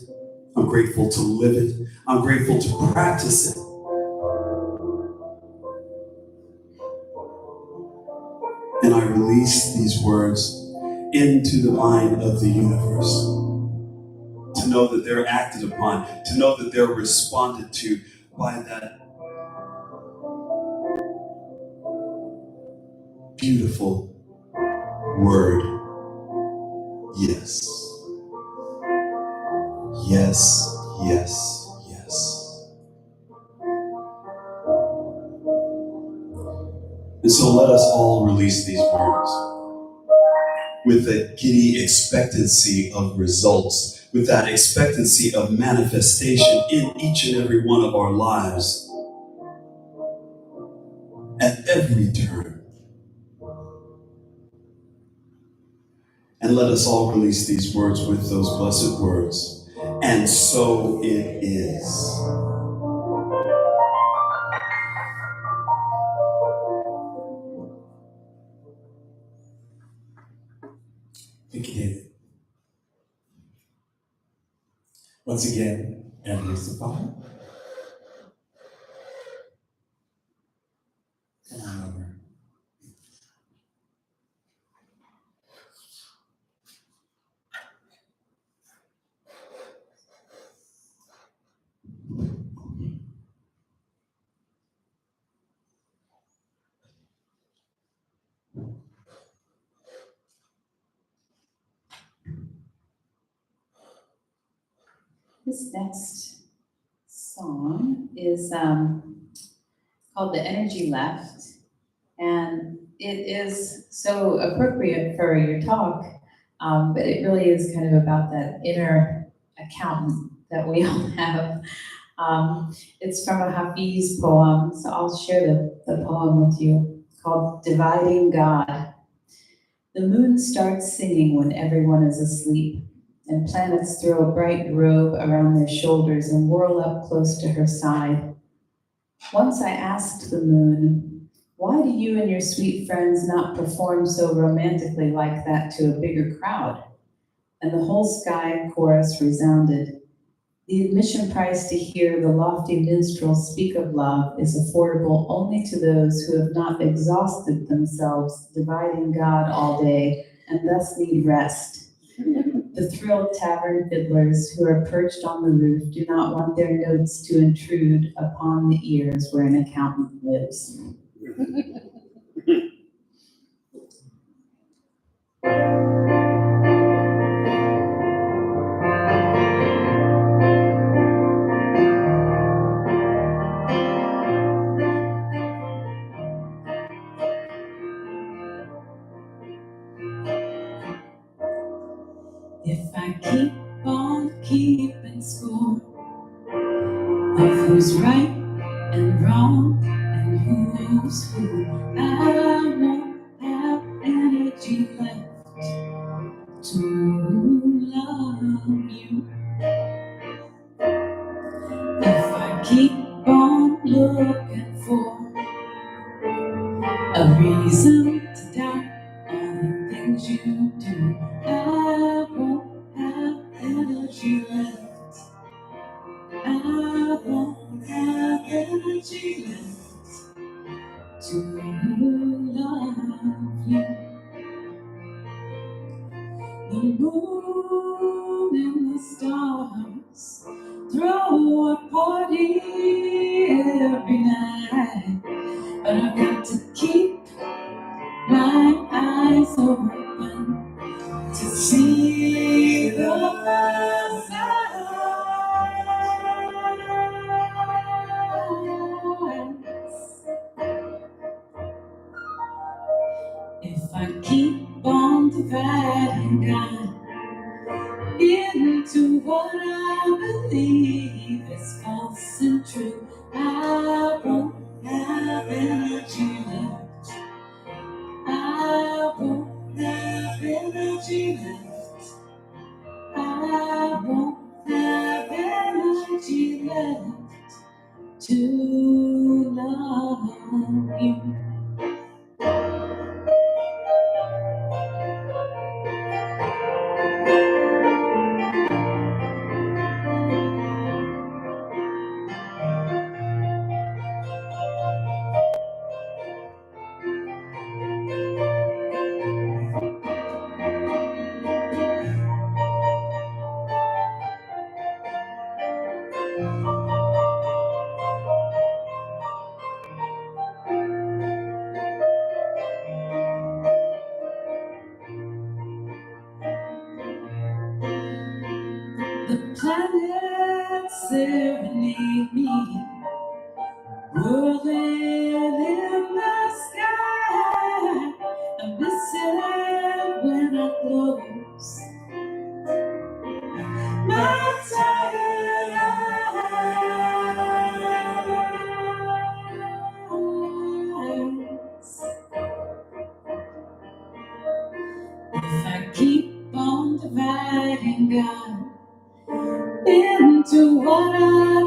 G: I'm grateful to live it. I'm grateful to practice it. And I release these words into the mind of the universe, to know that they're acted upon, to know that they're responded to by that beautiful word, yes. Yes, yes, yes. And so let us all release these words with a giddy expectancy of results, with that expectancy of manifestation in each and every one of our lives at every turn. And let us all release these words with those blessed words. And so it is.
C: Thank you, David. Once again, and here's the Father. Come on over.
A: This next song is called The Energy Left, and it is so appropriate for your talk, but it really is kind of about that inner accountant that we all have. It's from a Hafiz poem, so I'll share the poem with you, called Dividing God. The moon starts singing when everyone is asleep, and planets throw a bright robe around their shoulders and whirl up close to her side. Once I asked the moon, why do you and your sweet friends not perform so romantically like that to a bigger crowd? And the whole sky chorus resounded. The admission price to hear the lofty minstrel speak of love is affordable only to those who have not exhausted themselves dividing God all day and thus need rest. The thrilled tavern fiddlers who are perched on the roof do not want their notes to intrude upon the ears where an accountant lives. If I keep on keeping score of who's right and wrong and who's who, I won't have energy left to love you. If I keep on looking for a reason to doubt all the things you do, I won't have energy left. I won't have energy left to love you. The moon and the stars throw a party every night, but I've got to keep my eyes open to see the signs. If I keep on dividing God into what I believe is false and true, I won't have energy left. I won't have energy left. I won't have energy left to love you. The planets serenade me, whirling in the sky. I miss it when I close my tired eyes. If I keep on dividing God into what I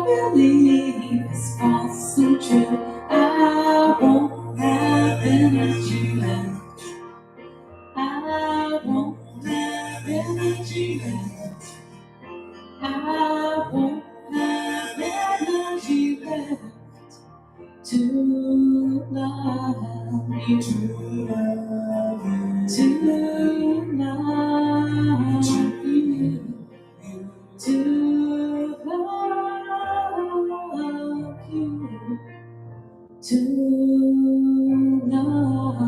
A: believe is false and true, I won't have energy left. I won't have energy left. I won't have energy left to love you, to love you, to love you. To love you, to love.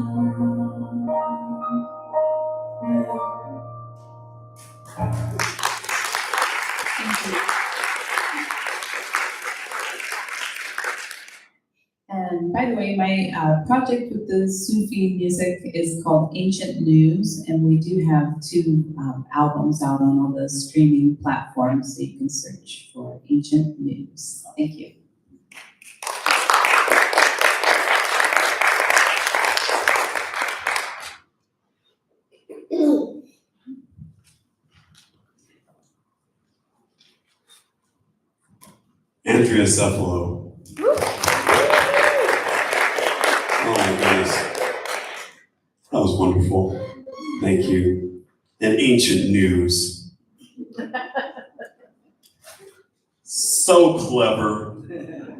A: Thank you. And by the way, my project with the Sufi music is called Ancient News, and we do have 2 albums out on all the streaming platforms, so you can search for Ancient News. Thank you.
G: Andrea Cephalo. Oh my goodness. That was wonderful. Thank you. And Ancient News. So clever.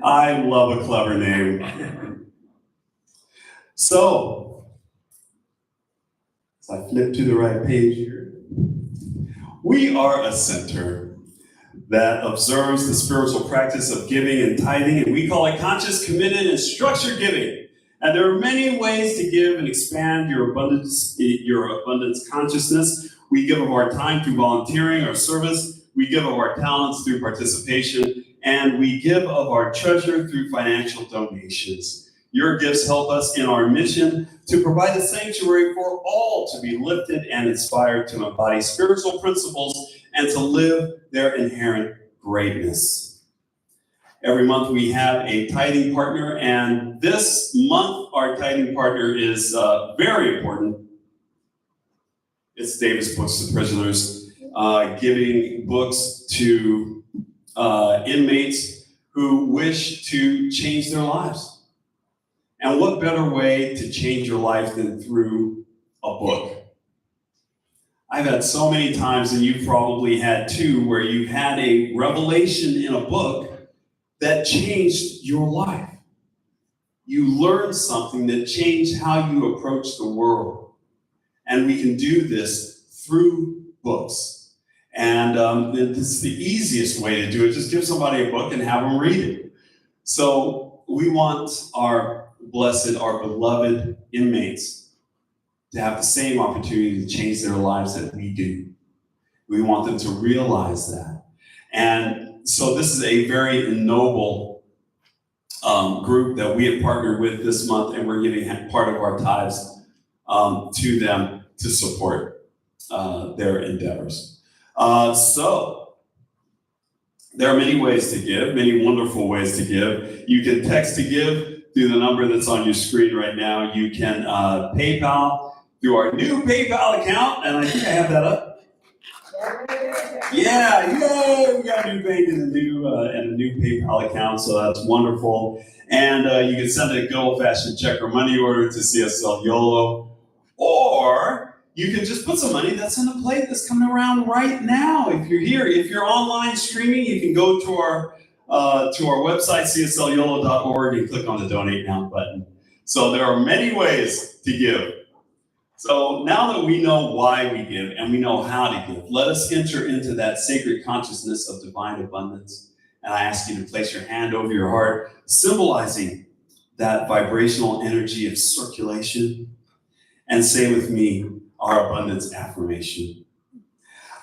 G: I love a clever name. So, as I flip to the right page here, we are a center that observes the spiritual practice of giving and tithing, and we call it conscious, committed, and structured giving. And there are many ways to give and expand your abundance consciousness. We give of our time through volunteering or service. We give of our talents through participation, and we give of our treasure through financial donations. Your gifts help us in our mission to provide a sanctuary for all to be lifted and inspired to embody spiritual principles and to live their inherent greatness. Every month we have a tithing partner, and this month our tithing partner is very important. It's Davis Books to Prisoners, giving books to inmates who wish to change their lives. And what better way to change your life than through a book? I've had so many times, and you've probably had too, where you've had a revelation in a book that changed your life. You learned something that changed how you approach the world. And we can do this through books. And this is the easiest way to do it. Just give somebody a book and have them read it. So we want our beloved inmates to have the same opportunity to change their lives that we do. We want them to realize that. And so this is a very noble group that we have partnered with this month, and we're giving part of our tithes to them to support their endeavors. So there are many ways to give, many wonderful ways to give. You can text to give through the number that's on your screen right now. You can PayPal through our new PayPal account, and I think I have that up. Yeah, yay! We got a new bank and a new PayPal account, so that's wonderful. And you can send a good old-fashioned check or money order to CSL Yolo, or you can just put some money that's in the plate that's coming around right now. If you're here, if you're online streaming, you can go to our website, cslyolo.org, and click on the Donate Now button. So there are many ways to give. So now that we know why we give and we know how to give, let us enter into that sacred consciousness of divine abundance. And I ask you to place your hand over your heart, symbolizing that vibrational energy of circulation, and say with me our abundance affirmation.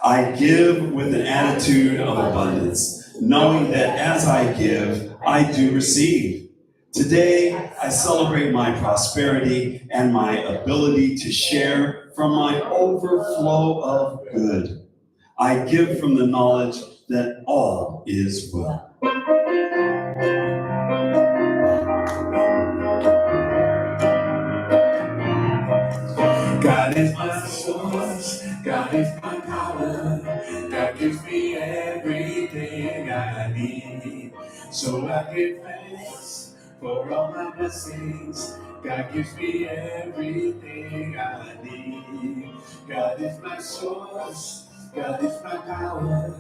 G: I give with an attitude of abundance, knowing that as I give, I do receive. Today, I celebrate my prosperity and my ability to share from my overflow of good. I give from the knowledge that all is well.
B: God is my source, God is my power, God gives me everything I need. So I give thanks for all my blessings, God gives me everything I need. God is my source, God is my power,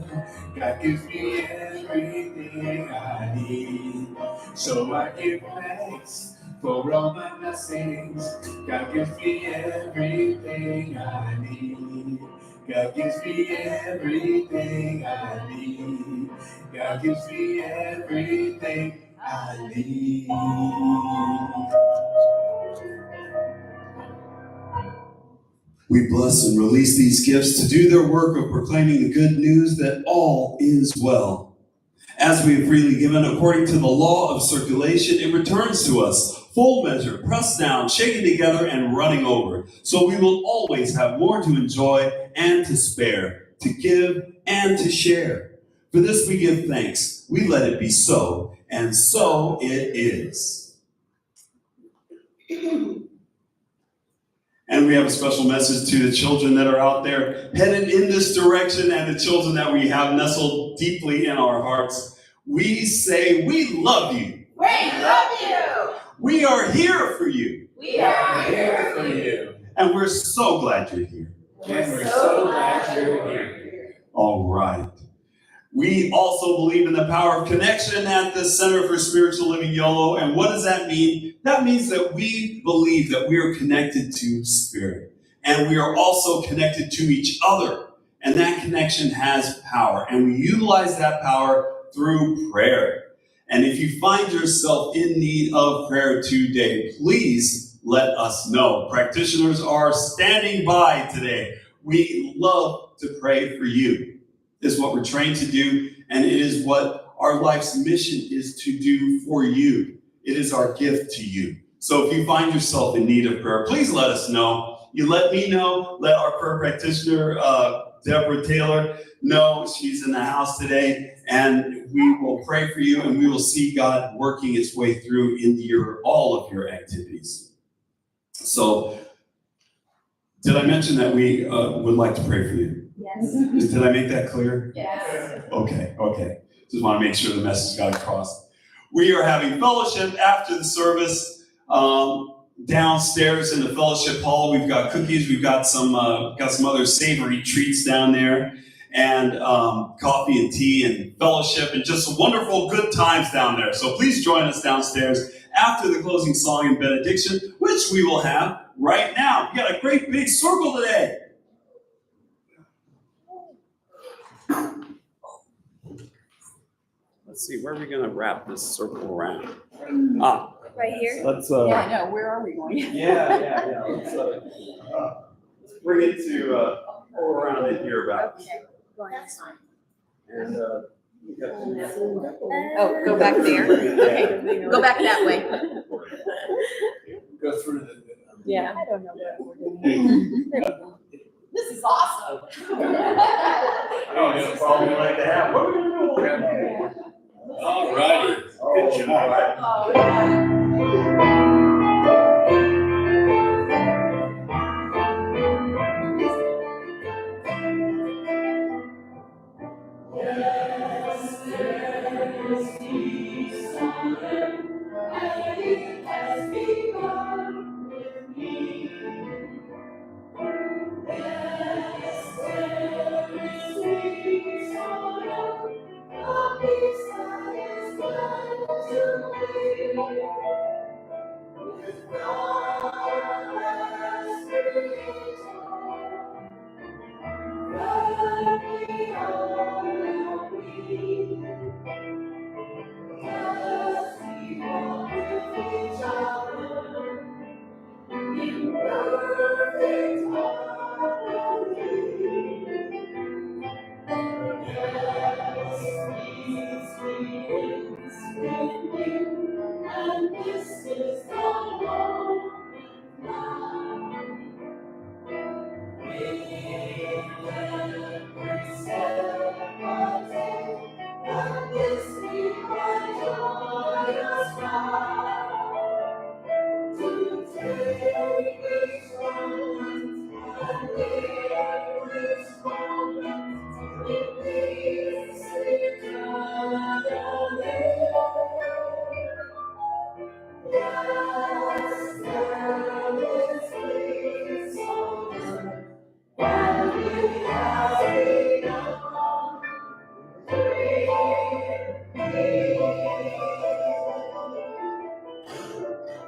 B: God gives me everything I need. So I give thanks for all my blessings, God gives me everything I need. God gives me everything I need. God gives me everything I need.
G: We bless and release these gifts to do their work of proclaiming the good news that all is well. As we have freely given according to the law of circulation, it returns to us, full measure, pressed down, shaken together, and running over. So we will always have more to enjoy and to spare, to give and to share. For this we give thanks. We let it be so, and so it is. And we have a special message to the children that are out there headed in this direction, and the children that we have nestled deeply in our hearts. We say, we love you.
H: We love you.
G: We are here for you.
H: We are
C: here for you.
G: And we're so glad you're here.
C: And we're so glad you're here.
G: All right. We also believe in the power of connection at the Center for Spiritual Living Yolo. And what does that mean? That means that we believe that we are connected to Spirit. And we are also connected to each other. And that connection has power. And we utilize that power through prayer. And if you find yourself in need of prayer today, please let us know. Practitioners are standing by today. We love to pray for you. Is what we're trained to do, and it is what our life's mission is to do for you. It is our gift to you. So if you find yourself in need of prayer, please let us know. You let me know, let our prayer practitioner, Deborah Taylor, know. She's in the house today, and we will pray for you, and we will see God working his way through into all of your activities. So, did I mention that we would like to pray for you?
H: Yes.
G: Did I make that clear?
H: Yes.
G: Okay. Just want to make sure the message got across. We are having fellowship after the service downstairs in the fellowship hall. We've got cookies. We've got some other savory treats down there, and coffee and tea and fellowship, and just wonderful good times down there. So please join us downstairs after the closing song and benediction, which we will have right now. We got a great big circle today. Let's see, where are we going to wrap this circle around?
H: Right here?
G: Let's
H: Yeah, I know. Where are we going?
G: yeah. Let's Let's bring it to all around in here about. And you got
H: Oh, go back there. Okay, go back that way.
C: Go through the.
H: Yeah. I don't know what we're doing. This is awesome.
G: Oh, it's probably like to have. What are we gonna do?
C: All righty. Good job.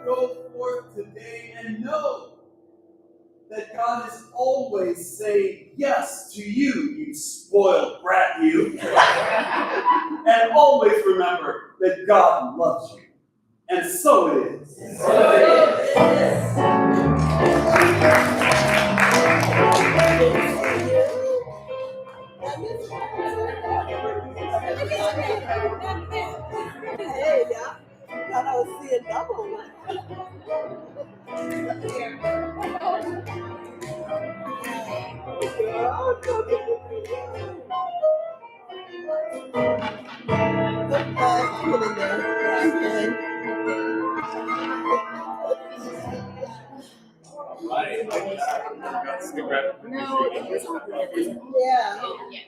G: Go forth today and know that God is always saying yes to you, you spoiled brat, you. And always remember that God loves you. And so it is.
I: Hey, yeah. Thought I was seeing double. Yeah,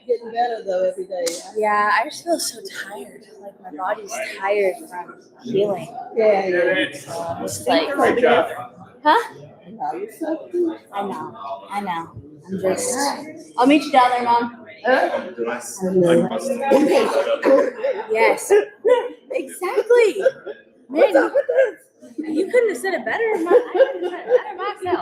I: getting better though every day.
J: Yeah, I just feel so tired. Like my body's tired from healing.
I: Yeah, yeah.
J: It's like,
G: Great job.
J: huh?
I: I
J: I know. I'm just. I'll meet you down there, Mom. Yes. Exactly. Man, you couldn't have said it better. I couldn't have said it better myself.